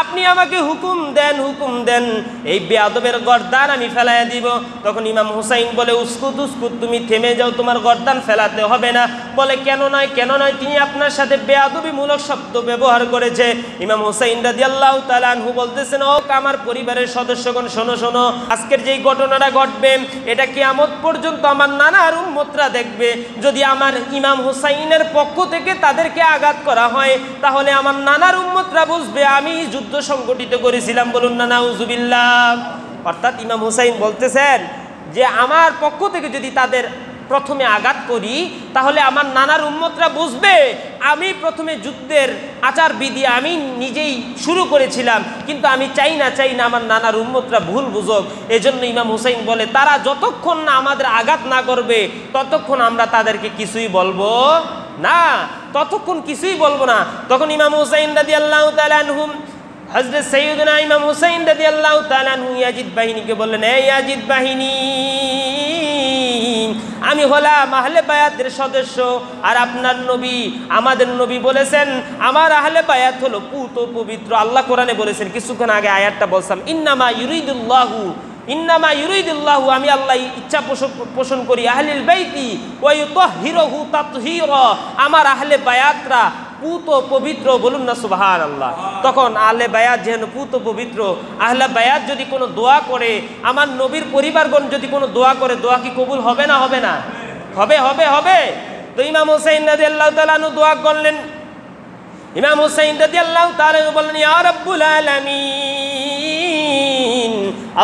আপনি আমাকে হুকুম দেন, হুকুম দেন, এই বেয়াদবের গর্দান আমি ফেলাইয়া দিব। তখন ইমাম হুসাইন বলে, উস্কুত উস্কুত, তুমি থেমে যাও, তোমার গর্দান ফেলাতে হবে না। বলে কেন নয়, কেন নয়? তিনি আপনার সাথে বেয়াদবিমূলক শব্দ ব্যবহার করেছে। ইমাম হুসাইন রাদিয়াল্লাহু তাআলা আনহু বলতেছেন, ও আমার পরিবারের সদস্যগণ, শোনো শোনো, আজকের যেই ঘটনাটা ঘটবে এটা কিয়ামত পর্যন্ত আমার নানার উম্মতরা দেখবে। যদি আমার ইমাম হুসাইনের পক্ষ থেকে তাদেরকে আঘাত করা হয়, তাহলে আমার নানার উম্মতরা বুঝবে আমি যুদ্ধ সংগঠিত করেছিলাম। বলুন না নাউজুবিল্লাহ। অর্থাৎ ইমাম হুসাইন বলতেছেন যে আমার পক্ষ থেকে যদি তাদের প্রথমে আঘাত করি, তাহলে আমার নানার উম্মতরা বুঝবে আমি প্রথমে যুদ্ধের আচার বিধি আমি নিজেই শুরু করেছিলাম, কিন্তু আমি চাই না আমার নানার উম্মতরা ভুল বুঝুক। এজন্য ইমাম হুসাইন বলে, তারা যতক্ষণ না আমাদের আঘাত না করবে ততক্ষণ আমরা তাদেরকে কিছুই বলবো না, ততক্ষণ কিছুই বলবো না। তখন ইমাম হুসাইন রাদিয়াল্লাহু তাআলা আনহু, হযরত সাইয়্যিদুনা ইমাম হুসাইন রাদিয়াল্লাহু তাআলা আনহু ইয়াজিদ বাহিনীকে বললেন, এই ইয়াজিদ বাহিনী, আমি হলাম আহলে বায়াতের সদস্য, আর আপনার নবী, আমাদের নবী বলেছেন আমার আহলে বায়াত হলো পুত ও পবিত্র। আল্লাহ কোরআনে বলেছেন, কিছুক্ষণ আগে আয়াতটা বললাম, ইন্নামা ইউরিদুল্লাহু, আমি আল্লাহ ইচ্ছা পোষণ করি আহলিল বাইতি ওয়া ইউতাহহিরুহু তাতহীরা, আমার আহলে বায়াতরা পুত ও পবিত্র। বলুন না সুবহানাল্লাহ। তখন আহলে বায়াত যেন পুত ও পবিত্র, আহলে বায়াত যদি কোনো দোয়া করে, আমার নবীর পরিবারগণ যদি কোনো দোয়া করে, দোয়া কি কবুল হবে না? হবে না? হবে হবে হবে। তো ইমাম হুসাইন রাদিয়াল্লাহু তাআলা আনহু দোয়া করলেন। ইমাম হুসাইন রাদিয়াল্লাহু তাআলা বললেন, ইয়া রাব্বুল আলামিন,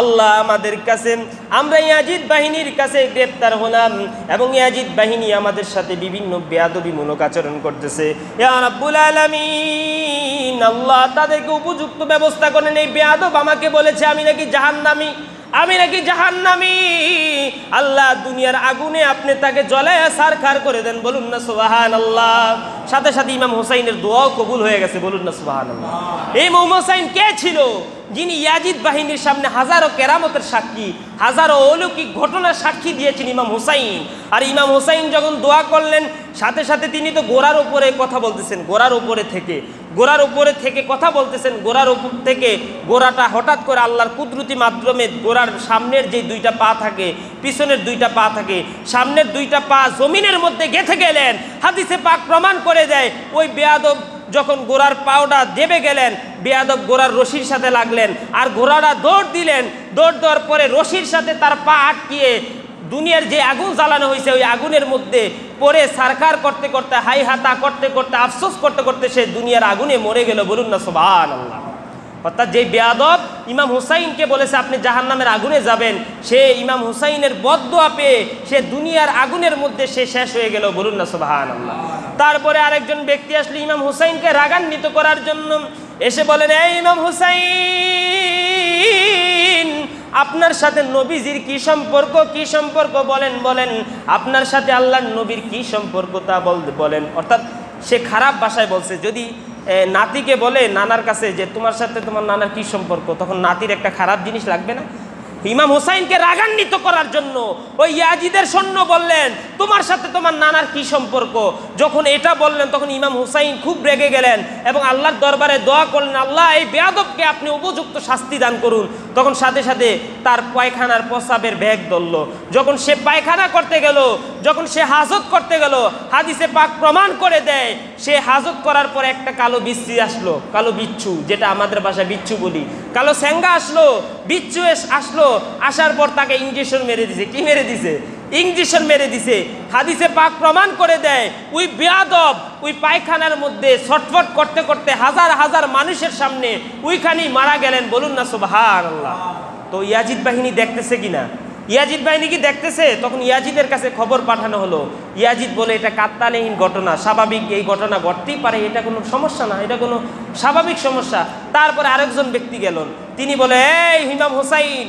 আল্লাহ আমাদের কাছে আমরা ইয়াজিদ বাহিনীর কাছে গ্রেফতার হলাম এবং ইয়াজিদ বাহিনী আমাদের সাথে বিভিন্ন বেয়াদবিমূলক আচরণ করতেছে। ইয়া রাব্বুল আলামিন, আল্লাহ তাদেরকে উপযুক্ত ব্যবস্থা করেন। এই বেয়াদব আমাকে বলেছে আমি নাকি জাহান্নামী, আমি নাকি জাহান্নামী। আল্লাহ দুনিয়ার আগুনে আপনি তাকে জ্বলায় ছারখার করে দেন, বলুন না সুবহানাল্লাহ। সাথে সাথে ইমাম হুসাইনের দোয়াও কবুল হয়ে গেছে, বলুন না সুবহানাল্লাহ। এই ইমাম হুসাইন কে ছিল? যিনি ইয়াজিদ বাহিনীর সামনে হাজারো কেরামতের সাক্ষী, হাজারো অলৌকিক ঘটনার সাক্ষী দিয়েছেন ইমাম হুসাইন। আর ইমাম হুসাইন যখন দোয়া করলেন, সাথে সাথে তিনি তো গোড়ার উপরে কথা বলতেছেন, গোড়ার উপরে থেকে কথা বলতেছেন। গোড়ার উপর থেকে গোড়াটা হঠাৎ করে আল্লাহর কুদরতি মাধ্যমে গোড়ার সামনের যে দুইটা পা থাকে, পিছনের দুইটা পা থাকে, সামনের দুইটা পা জমিনের মধ্যে গেঁথে গেলেন। হাদিসে পাক প্রমাণ করে দেয় ওই বেয়াদব যখন ঘোড়ার পাওটা দেবে গেলেন, বেয়াদব ঘোড়ার রশির সাথে লাগলেন আর ঘোড়াটা দৌড় দিলেন। দৌড় দেওয়ার পরে রশির সাথে তার পা আটকিয়ে দুনিয়ার যে আগুন জ্বালানো হয়েছে ওই আগুনের মধ্যে পরে সারকার করতে করতে, হাই হাতা করতে করতে, আফসোস করতে করতে সে দুনিয়ার আগুনে মরে গেল, বলুন না সুবহানাল্লাহ। অর্থাৎ যে বেয়াদব ইমাম হুসাইনকে বলেছে আপনি জাহান্নামের আগুনে যাবেন, সে ইমাম হুসাইনের বদদোয়া পেয়ে সে দুনিয়ার আগুনের মধ্যে সে শেষ হয়ে গেল, বলুন না সুবহানাল্লাহ। তারপরে আরেকজন ব্যক্তি আসলে ইমাম হুসাইনকে রাগান্বিত করার জন্য, এসে বলেন এই ইমাম হুসাইন, আপনার সাথে নবীজির কি সম্পর্ক, কি সম্পর্ক বলেন, বলেন আপনার সাথে আল্লাহর নবীর কি সম্পর্ক তা বলেন। অর্থাৎ সে খারাপ ভাষায় বলছে। যদি নাতিকে বলে নানার কাছে যে তোমার সাথে তোমার নানার কি সম্পর্ক, তখন নাতির একটা খারাপ জিনিস লাগবে না? ইমাম হুসাইনকে রাগান্বিত করার জন্য ওই ইয়াজিদের সৈন্য বললেন তোমার সাথে তোমার নানার কি সম্পর্ক। যখন এটা বললেন তখন ইমাম হুসাইন খুব রেগে গেলেন এবং আল্লাহর দরবারে দোয়া করলেন, আল্লাহ এই বেয়াদবকে আপনি উপযুক্ত শাস্তি দান করুন। তখন সাথে সাথে তার পায়খানার প্রস্রাবের ব্যাগ ধরল। যখন সে পায়খানা করতে গেল, যখন সে হাজত করতে গেল, হাদিসে পাক প্রমাণ করে দেয় সে হাজত করার পর একটা কালো বিচ্ছু আসলো, কালো বিচ্ছু, যেটা আমাদের ভাষায় বিচ্ছু বলি, কালো স্যাঙ্গা আসলো, বিচ্ছু আসলো। আসার পর তাকে ইঞ্জেকশন মেরে দিছে। কি মেরে দিছে? ইঞ্জেকশন মেরে দিছে। হাদিসে পাক প্রমাণ করে দেয় ওই বেয়াদব ওই পায়খানার মধ্যে ছটফট করতে করতে হাজার হাজার মানুষের সামনে ওইখানেই মারা গেলেন, বলুন না সুবহানাল্লাহ। তো ইয়াজিদ বাহিনী দেখতেছে কিনা? ইয়াজিদ বাহিনী কি দেখতেছে? তখন ইয়াজিদের কাছে খবর পাঠানো হলো। ইয়াজিদ বলে এটা কাকতালীন ঘটনা, স্বাভাবিক এই ঘটনা ঘটতেই পারে, এটা কোনো সমস্যা না, এটা কোনো স্বাভাবিক সমস্যা। তারপরে আরেকজন ব্যক্তি গেলেন, তিনি বলে এই ইমাম হুসাইন,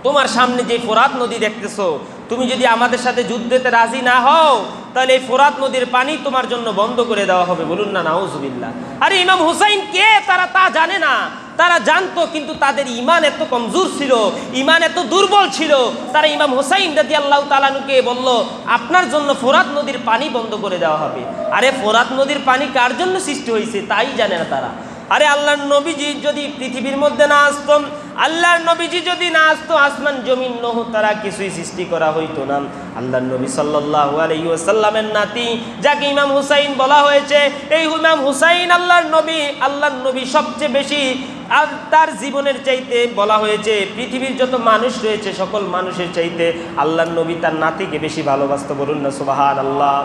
তোমার সামনে যে ফোরাত নদী দেখতেছো, তুমি যদি আমাদের সাথে যুদ্ধেতে রাজি না হও তাহলে এই ফোরাত নদীর পানি তোমার জন্য বন্ধ করে দেওয়া হবে, বলুন না নাউজুবিল্লাহ। আরে ইমাম হুসাইন কে তারা তা জানে না, তারা জানতো কিন্তু তাদের ঈমান এত কমজোর ছিল, ঈমান এত দুর্বল ছিল। তারা ইমাম হুসাইন রাদিয়াল্লাহু তাআলা আনহুকে বলল আপনার জন্য ফোরাত নদীর পানি বন্ধ করে দেওয়া হবে। আরে ফোরাত নদীর পানি কার জন্য সৃষ্টি হয়েছে তাই জানে না তারা। আরে আল্লাহর নবীজি যদি পৃথিবীর মধ্যে না আসতো, আল্লাহর নবীজি যদি না আসতো, আসমান জমিন নহ তারা কিছুই সৃষ্টি করা হইতো না। আল্লাহর নবী সাল্লাল্লাহু আলাইহি ওয়াসাল্লামের নাতি যাকে ইমাম হুসাইন বলা হয়েছে, এই ইমাম হুসাইন আল্লাহর নবী সবচেয়ে বেশি আর তার জীবনের চাইতে বলা হয়েছে পৃথিবীর যত মানুষ রয়েছে সকল মানুষের চাইতে আল্লাহর নবী তার নাতিকে বেশি ভালোবাসতো, বলুন না সুবহানাল্লাহ।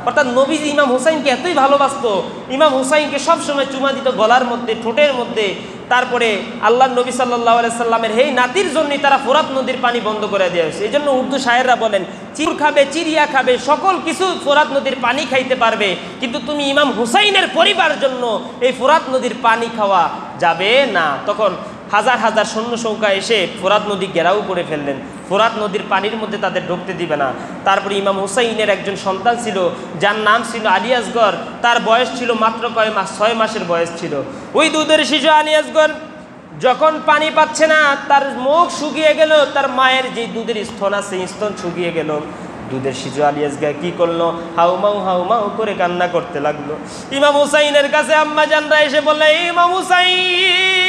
অর্থাৎ নবী ইমাম হুসাইনকে এতই ভালোবাসতো, ইমাম হুসাইনকে সবসময় চুমা দিত গলার মধ্যে, ঠোঁটের মধ্যে। তারপরে আল্লাহর নবী সাল্লাল্লাহু আলাইহি সাল্লামের এই নাতির জন্যই তারা ফোরাত নদীর পানি বন্ধ করে দেওয়া হয়েছে। এই জন্য উর্দু শায়েররা বলেন চির খাবে, চিড়িয়া খাবে, সকল কিছু ফোরাত নদীর পানি খাইতে পারবে, কিন্তু তুমি ইমাম হুসাইনের পরিবার জন্য এই ফোরাত নদীর পানি খাওয়া যাবে না। তখন হাজার হাজার সৈন্য সৌকা এসে ফোরাত নদী ঘেরাও করে ফেললেন, ফোরাত নদীর পানির মধ্যে তাদের ঢুকতে দিবে না। তারপরে ইমাম হুসাইনের একজন সন্তান ছিল যার নাম ছিল আলী আসগর, তার বয়স ছিল মাত্র কয় মাস, 6 মাসের বয়স ছিল। ওই দুধের শিশু আলী আসগর যখন পানি পাচ্ছে না, তার মুখ শুকিয়ে গেল, তার মায়ের যে দুধের স্তন আছে স্তন শুকিয়ে গেল। দুধের শিশু আলী আসগর কি করলো? হাউমাউ করে কান্না করতে লাগলো। ইমাম হুসাইনের কাছে আম্মা জানরা এসে বললে ইমাম হুসাইন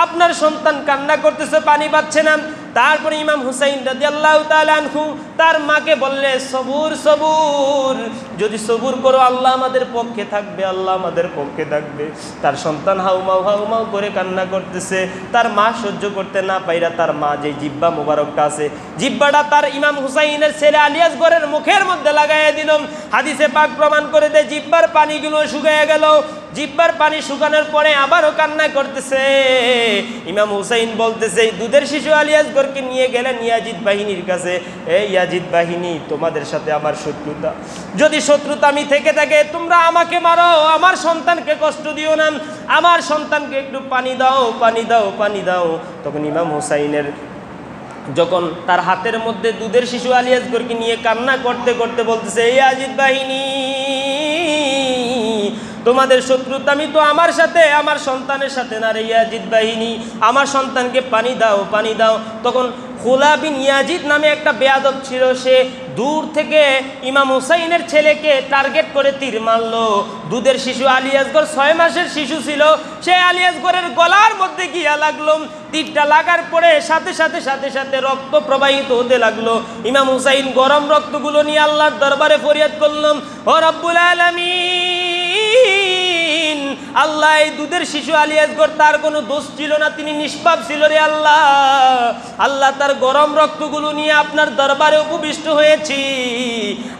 আপনার সন্তান কান্না করতেছে, পানি পাচ্ছে না। তারপরে ইমাম হুসাইন রাদিয়াল্লাহু তাআলা আনহু তার মাকে বললে সবুর সবুর, যদি সবুর করো আল্লাহ আমাদের পক্ষে থাকবে, আল্লাহ আমাদের পক্ষে থাকবে। তার সন্তান হাউমাউ করে কান্না করতেছে, তার মা সহ্য করতে না পাইরা তার মা যে জিব্বা মোবারকটা আছে জিব্বাটা তার ইমাম হুসাইনের ছেলে আলী আসগরের মুখের মধ্যে লাগাইয়া দিল। হাদিসে পাক প্রমাণ করে দেয় জিব্বার পানিগুলো শুকিয়ে গেল। জিহ্বার পানি শুকানোর পরে আবারও কান্না করতেছে। ইমাম হুসাইন বলতেছে, দুধের শিশু আলী আসগরকে নিয়ে গেলেন ইয়াজিদ বাহিনীর কাছে। এই ইয়াজিদ বাহিনী, তোমাদের সাথে আমার শত্রুতা, যদি শত্রুতা আমি থেকে থাকে তোমরা আমাকে মারো, আমার সন্তানকে কষ্ট দিও না, আমার সন্তানকে একটু পানি দাও, পানি দাও, পানি দাও। তখন ইমাম হুসাইনের যখন তার হাতের মধ্যে দুধের শিশু আলী আসগরকে নিয়ে কান্না করতে করতে বলতেছে, এই ইয়াজিদ বাহিনী, তোমাদের শত্রুতা আমি তো আমার সাথে, আমার সন্তানের সাথে না রে ইয়াজিদ বাহিনী, আমার সন্তানকে পানি দাও, পানি দাও। তখন খুলা বিন ইয়াজিদ নামে একটা বেয়াদব ছিল, সে দূর থেকে ইমাম হুসাইনের ছেলেকে টার্গেট করে তীর মারলো। দুধের শিশু আলী আসগর 6 মাসের শিশু ছিল, সে আলী আসগরের গলার মধ্যে গিয়া লাগলো। তীরটা লাগার পরে সাথে সাথে সাথে সাথে রক্ত প্রবাহিত হতে লাগলো। ইমাম হুসাইন গরম রক্তগুলো নিয়ে আল্লাহর দরবারে ফরিয়াদ করলাম, ও রব্বুল আলামিন, আল্লাহ এই দুধের শিশু আলী আসগর তার কোনো দোষ ছিল না, তিনি নিষ্পাপ ছিল রে আল্লাহ। আল্লাহ তার গরম রক্তগুলো নিয়ে আপনার দরবারে উপবিষ্ট হয়েছি।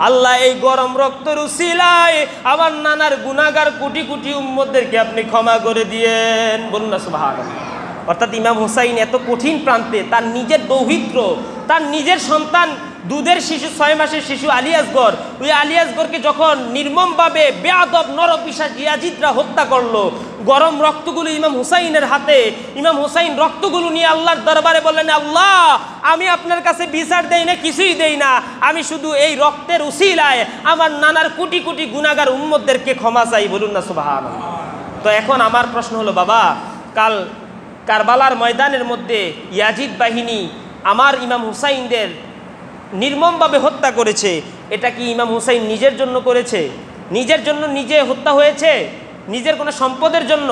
আল্লাহ এই গরম রক্তের উসিলায় আমার নানার গুনাহগার কোটি কোটি উম্মতদেরকে আপনি ক্ষমা করে দিয়েন। বলুন না সুবহানাল্লাহ। অর্থাৎ ইমাম হুসাইন এত কঠিন প্রান্তে তার নিজের দৌহিত্র, তার নিজের সন্তান দুধের শিশু 6 মাসের শিশু আলী আসগর, ওই আলী আসগরকে যখন নির্মমভাবে বেয়াদব নরপিশাচ ইয়াজিদরা হত্যা করলো, গরম রক্তগুলো ইমাম হুসাইনের হাতে, ইমাম হুসাইন রক্তগুলো নিয়ে আল্লাহর দরবারে বললেন, আল্লাহ আমি আপনার কাছে বিচার দেই না, কিছুই দেই না, আমি শুধু এই রক্তের উসিলায় আমার নানার কোটি কোটি গুনাহগার উম্মতদেরকে ক্ষমা চাই। বলুন না সুবহানাল্লাহ। তো এখন আমার প্রশ্ন হলো, বাবা কাল কারবালার ময়দানের মধ্যে ইয়াজিদ বাহিনী আমার ইমাম হুসাইনদের নির্মমভাবে হত্যা করেছে, এটা কি ইমাম হুসাইন নিজের জন্য করেছে? নিজের জন্য নিজে হত্যা হয়েছে? নিজের কোনো সম্পদের জন্য?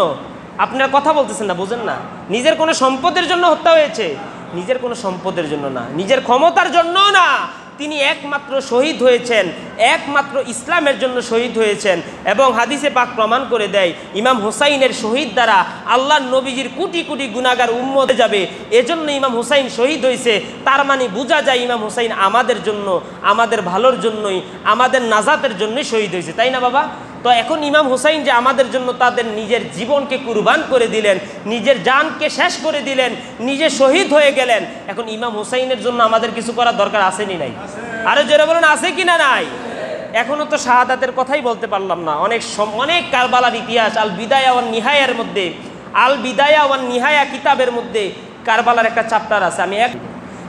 আপনারা কথা বলতেছেন না, বুঝেন না? নিজের কোনো সম্পদের জন্য হত্যা হয়েছে? নিজের কোনো সম্পদের জন্য না, নিজের ক্ষমতার জন্য না। তিনি একমাত্র শহীদ হয়েছেন, একমাত্র ইসলামের জন্য শহীদ হয়েছেন। এবং হাদিসে পাক প্রমাণ করে দেয়, ইমাম হুসাইনের শহীদ দ্বারা আল্লাহর নবীজির কোটি কোটি গুনাহগার উম্মত যাবে, এজন্য ইমাম হুসাইন শহীদ হয়েছে। তার মানে বোঝা যায় ইমাম হুসাইন আমাদের জন্য, আমাদের ভালোর জন্যই, আমাদের নাজাতের জন্যই শহীদ হয়েছে, তাই না বাবা? তো এখন ইমাম হুসাইন যে আমাদের জন্য তাদের নিজের জীবনকে কুরবান করে দিলেন, নিজের জানকে শেষ করে দিলেন, নিজে শহীদ হয়ে গেলেন, এখন ইমাম হুসাইনের জন্য আমাদের কিছু করার দরকার আসেনি নাই? আরো জোরে বলুন, আছে কি না নাই? এখনো তো শাহাদাতের কথাই বলতে পারলাম না। অনেক কারবালার ইতিহাস আল বিদায়া ওয়ান নিহায়ার মধ্যে, আল বিদায়া ওয়ান নিহায়া কিতাবের মধ্যে কারবালার একটা চ্যাপ্টার আছে। আমি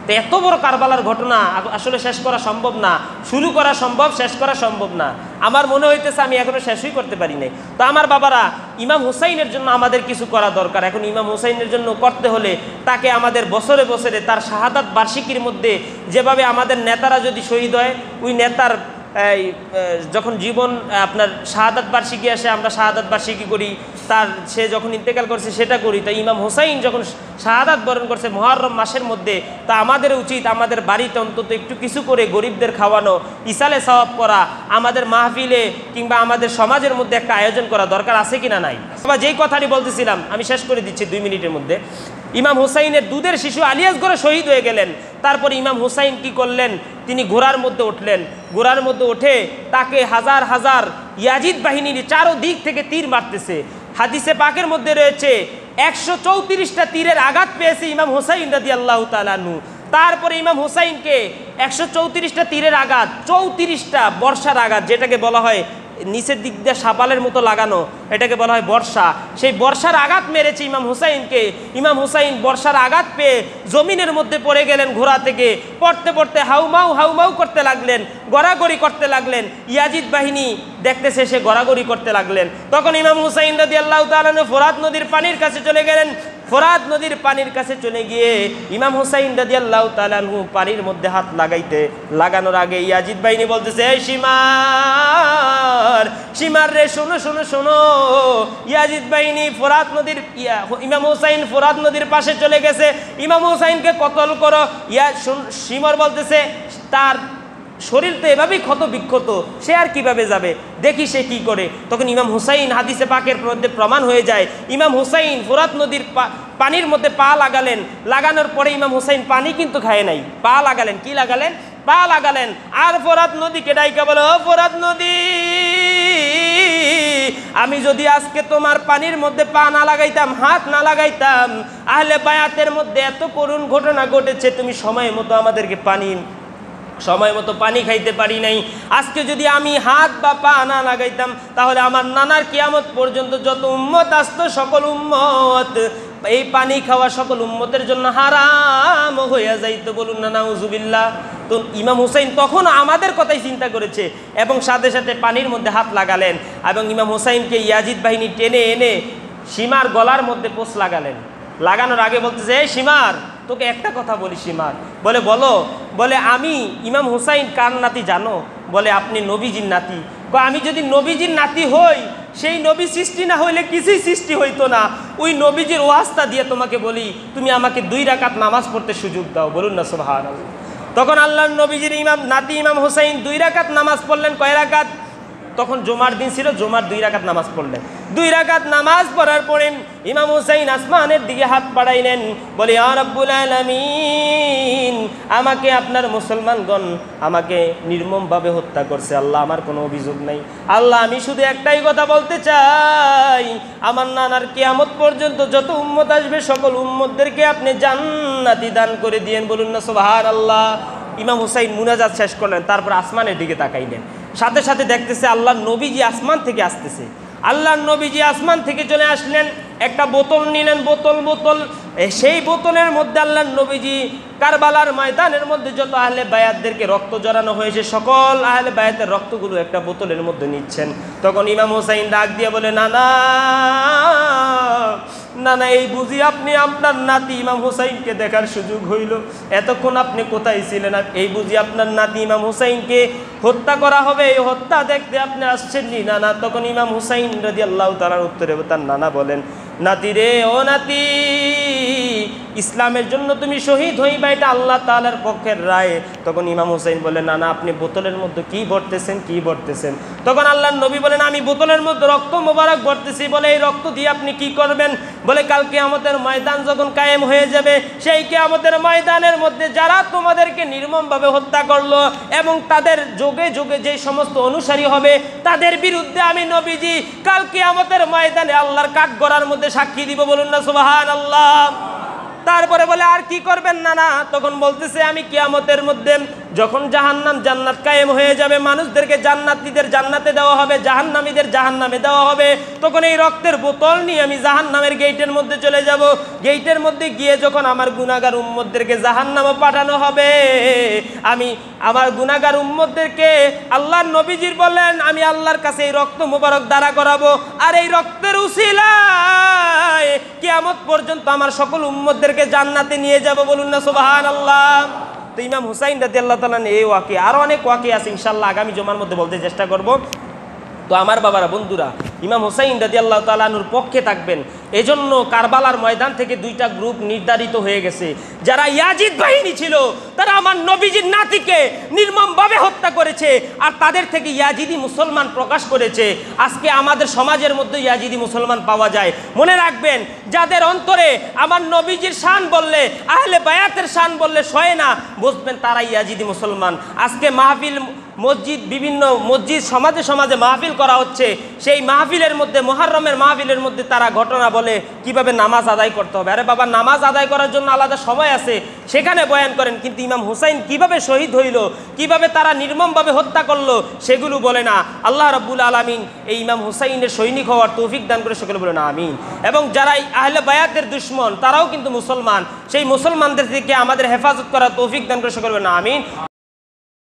তো এত বড় কারবালার ঘটনা আসলে শেষ করা সম্ভব না, শুরু করা সম্ভব, শেষ করা সম্ভব না। আমার মনে হইতেছে আমি এখনো শেষই করতে পারি নাই। তো আমার বাবারা, ইমাম হুসাইনের জন্য আমাদের কিছু করা দরকার। এখন ইমাম হুসাইনের জন্য করতে হলে তাকে আমাদের বছরে বছরে তার শাহাদাত বার্ষিকীর মধ্যে যেভাবে আমাদের নেতারা যদি শহীদ হয়, ওই নেতার যখন জীবন আপনার শাহাদাত বার্ষিকী আসে, আমরা শাহাদাত বার্ষিকী করি, সে যখন ইন্তেকাল করছে সেটা করি। তাই ইমাম হুসাইন যখন শাহাদাত বরণ করছে মুহররম মাসের মধ্যে, তা আমাদের উচিত আমাদের বাড়িতে অন্তত একটু কিছু করে গরিবদের খাওয়ানো, ইসালে সওয়াব করা, আমাদের মাহফিলে কিংবা আমাদের সমাজের মধ্যে একটা আয়োজন করা দরকার আছে কিনা নাই? বা যেই কথাটি বলতেছিলাম আমি শেষ করে দিচ্ছি 2 মিনিটের মধ্যে। ইমাম হুসাইনের দুধের শিশু আলী আসগর শহীদ হয়ে গেলেন। তারপর ইমাম হুসাইন কি করলেন? তিনি ঘোড়ার মধ্যে উঠলেন। ঘোড়ার মধ্যে উঠে তাকে হাজার হাজার ইয়াজিদ বাহিনীর চারদিক থেকে তীর মারতেছে। হাদিসে পাকের মধ্যে রয়েছে 134টা তীরের আঘাত পেয়েছে ইমাম হুসাইন রাদিয়াল্লাহু তাআলা আনহু। তারপরে ইমাম হুসাইনকে 134টা তীরের আঘাত, 34টা বর্ষার আঘাত, যেটাকে বলা হয় নিচের দিক দিয়ে সাপালের মতো লাগানো, এটাকে বলা হয় বর্ষা। সেই বর্ষার আঘাত মেরেছে ইমাম হুসাইনকে। ইমাম হুসাইন বর্ষার আঘাত পেয়ে জমিনের মধ্যে পড়ে গেলেন ঘোড়া থেকে। পড়তে পড়তে হাউমাউ হাউমাউ করতে লাগলেন, গড়াগড়ি করতে লাগলেন। ইয়াজিদ বাহিনী দেখতেছে সে গড়াগড়ি করতে লাগলেন। তখন ইমাম হুসাইন রাদিয়াল্লাহু তাআলা আনহু ফোরাত নদীর পানির কাছে চলে গেলেন। ফোরাত নদীর পানির কাছে চলে গিয়ে ইমাম হুসাইন রাদিয়াল্লাহু তাআলা আনহু পানির মধ্যে হাত লাগানোর আগে ইয়াজিদ বাহিনী বলতেছে, এই সীমার রে, শোনো শোনো শোনো। ইয়াজিদ বাহিনী ফোরাত নদীর, ইমাম হুসাইন ফোরাত নদীর পাশে চলে গেছে, ইমাম হুসাইনকে কতল করো। সীমর বলতেছে, তার শরীর তো এভাবেই ক্ষত বিক্ষত, সে আর কিভাবে যাবে, দেখি সে কি করে। তখন ইমাম হুসাইন, হাদিসে পাকের মধ্যে প্রমাণ হয়ে যায়, ইমাম হুসাইন ফোরাত নদীর পানির মধ্যে পা লাগালেন। লাগানোর পরে ইমাম হুসাইন পানি কিন্তু খায় নাই, পা লাগালেন। কি লাগালেন? পা লাগালেন। আর ফোরাত নদীকে ডাইকা বলে, ও ফোরাত নদী, আমি যদি আজকে তোমার পানির মধ্যে পা না লাগাইতাম, হাত না লাগাইতাম, আহলে বায়াতের মধ্যে এত করুণ ঘটনা ঘটেছে, তুমি সময় মতো আমাদেরকে সময় মতো পানি খাইতে পারি নাই। আজকে যদি আমি হাত বা পা না লাগাইতাম, তাহলে আমার নানার কিয়ামত পর্যন্ত যত উম্মত আসতো সকল উম্মত এই পানি খাওয়া সকল উম্মতের জন্য হারাম হইয়া যাইতো। বলুন না নাউজুবিল্লাহ। তো ইমাম হুসাইন তখন আমাদের কথাই চিন্তা করেছে এবং সাথে সাথে পানির মধ্যে হাত লাগালেন এবং ইমাম হুসাইনকে ইয়াজিদ বাহিনী টেনে এনে সীমার গলার মধ্যে পোষ লাগালেন। লাগানোর আগে বলতেছে, এই সীমার, তোকে একটা কথা বলি সীমার। বলে বলো। বলে আমি ইমাম হুসাইন কার নাতি জানো? বলে আপনি নবীজির নাতি। আমি যদি নবীজির নাতি হই, সেই নবী সৃষ্টি না হইলে কিছুই সৃষ্টি হইতো না। ওই নবীজির ওয়াস্তা দিয়ে তোমাকে বলি, তুমি আমাকে 2 রাকাত নামাজ পড়তে সুযোগ দাও। বলুন না সুবহানাল্লাহ। তখন আল্লাহর নবীজির নাতি ইমাম হুসাইন 2 রাকাত নামাজ পড়লেন। কয় রাকাত? তখন জুমার দিন ছিল, জুমার 2 রাকাত নামাজ পড়লেন। 2 রাকাত নামাজ পড়ার পরে ইমাম হুসাইন আসমানের দিকে হাত বাড়াইলেন, বলে ইয়া রাব্বুল আলামিন, আমাকে আপনার মুসলমানগণ আমাকে নির্মমভাবে হত্যা করছে আল্লাহ, আমার কোনো অভিযোগ নাই আল্লাহ, আমি শুধু একটাই কথা বলতে চাই, আমার নানার কিয়ামত পর্যন্ত যত উম্মত আসবে সকল উম্মতদেরকে আপনি জান্নাতি দান করে দিয়েন। বলুন না সুবহানাল্লাহ। ইমাম হুসাইন মুনাজাত শেষ করলেন, তারপর আসমানের দিকে তাকাইলেন। সাথে সাথে দেখতেছে আল্লাহর নবীজি আসমান থেকে আসতেছে। আল্লাহর নবীজি আসমান থেকে চলে আসলেন, একটা বোতল নিলেন, বোতল সেই বোতলের মধ্যে আল্লাহর নবীজি কারবালার ময়দানের মধ্যে যত আহলে বায়াতদেরকে রক্ত জড়ানো হয়েছে সকল আহলে বায়াতের রক্তগুলো একটা বোতলের মধ্যে নিচ্ছেন। তখন ইমাম হুসাইন ডাক দিয়ে বলে, নানা নানা, এই বুঝি আপনি আপনার নাতি ইমাম হুসাইনকে দেখার সুযোগ হইল? এতক্ষণ আপনি কোথায় ছিলেন? এই বুঝি আপনার নাতি ইমাম হুসাইনকে হত্যা করা হবে, এই হত্যা দেখতে আপনি আসছেন নি নানা? তখন ইমাম হুসাইন রাদিয়াল্লাহু তাআলার উত্তরে তার নানা বলেন, নাতি রে, ও নাতি, ইসলামের জন্য তুমি শহীদ হইবা, এটা আল্লাহ তাআলার পক্ষের রায়। তখন ইমাম হুসাইন বলে, নানা আপনি বোতলের মধ্যে কি ভরতেছেন? তখন আল্লাহর নবী বলেন, আমি বোতলের মধ্যে রক্ত মোবারক ভরতেছি। বলে এই রক্ত দিয়ে আপনি কি করবেন? বলে কাল কিয়ামতের ময়দান যখন কায়েম হয়ে যাবে, সেই কিয়ামতের ময়দানের মধ্যে যারা তোমাদেরকে নির্মমভাবে হত্যা করলো এবং তাদের যুগে যুগে যে সমস্ত অনুসারী হবে, তাদের বিরুদ্ধে আমি নবীজি কাল কিয়ামতের ময়দানে আল্লাহর কাঠগড়ার মধ্যে সাক্ষী দিব। বলুন না সুবহানাল্লাহ। তারপরে বলে, আর কি করবেন নানা? তখন বলতেছে, আমি কিয়ামতের মধ্যে যখন জাহান্নাম জান্নাত কায়েম হয়ে যাবে, মানুষদেরকে জান্নাতীদের জান্নাতে দেওয়া হবে, জাহান্নামীদের জাহান্নামে দেওয়া হবে, তখন এই রক্তের বোতল নিয়ে আমি জাহান্নামের গেটের মধ্যে চলে যাব। গেটের মধ্যে গিয়ে যখন আমার গুনাহগার উম্মতদেরকে জাহান্নামে পাঠানো হবে, আমি আমার গুনাহগার উম্মতদেরকে আল্লাহর নবীজির বলেন, আমি আল্লাহর কাছে এই রক্ত মোবারক দ্বারা করাবো, আর এই রক্তের উসিলায় কিয়ামত পর্যন্ত আমার সকল উম্মতদেরকে জান্নাতে নিয়ে যাব। বলুন না সুবহানাল্লাহ। তো ইমাম হুসাইন রাদিয়াল্লাহু তাআলা এই ওয়াকি, আরো অনেক ওয়াকি আছে, ইনশাআল্লাহ আগামী জুমার মধ্যে বলতে চেষ্টা করব। তো আমার বাবারা, বন্ধুরা, ইমাম হুসাইন রাদিয়াল্লাহু তাআলা আনহুর পক্ষে থাকবেন। এজন্য কারবালার ময়দান থেকে 2টা গ্রুপ নির্ধারিত হয়ে গেছে। যারা ইয়াজিদ বাহিনী ছিল, তারা আমার নবীজির নাতিকে নির্মমভাবে হত্যা করেছে, আর তাদের থেকে ইয়াজিদি মুসলমান প্রকাশ করেছে। আজকে আমাদের সমাজের মধ্যে ইয়াজিদি মুসলমান পাওয়া যায়। মনে রাখবেন, যাদের অন্তরে আমার নবীজির শান বললে, আহলে বায়াতের শান বললে সয় না, বুঝবেন তারা ইয়াজিদি মুসলমান। আজকে মাহফিল, মসজিদ, বিভিন্ন মসজিদ, সমাজে সমাজে মাহফিল করা হচ্ছে। সেই মাহফিলের মধ্যে, মুহররমের মাহফিলের মধ্যে তারা ঘটনা বলে কিভাবে নামাজ আদায় করতে হবে। আরে বাবা, নামাজ আদায় করার জন্য আলাদা সময় আছে, সেখানে বয়ান করেন। কিন্তু ইমাম হুসাইন কিভাবে শহীদ হইল, কিভাবে তারা নির্মমভাবে হত্যা করলো, সেগুলো বলে না। আল্লাহ রাব্বুল আলামিন এই ইমাম হুসাইনের সৈনিক হওয়ার তৌফিক দান করে, সকলে বলে না আমিন। এবং যারা আহলে বায়াতের দুশমন, তারাও কিন্তু মুসলমান, সেই মুসলমানদের থেকে আমাদের হেফাজত করার তৌফিক দান করে, সকলে বলে না আমিন।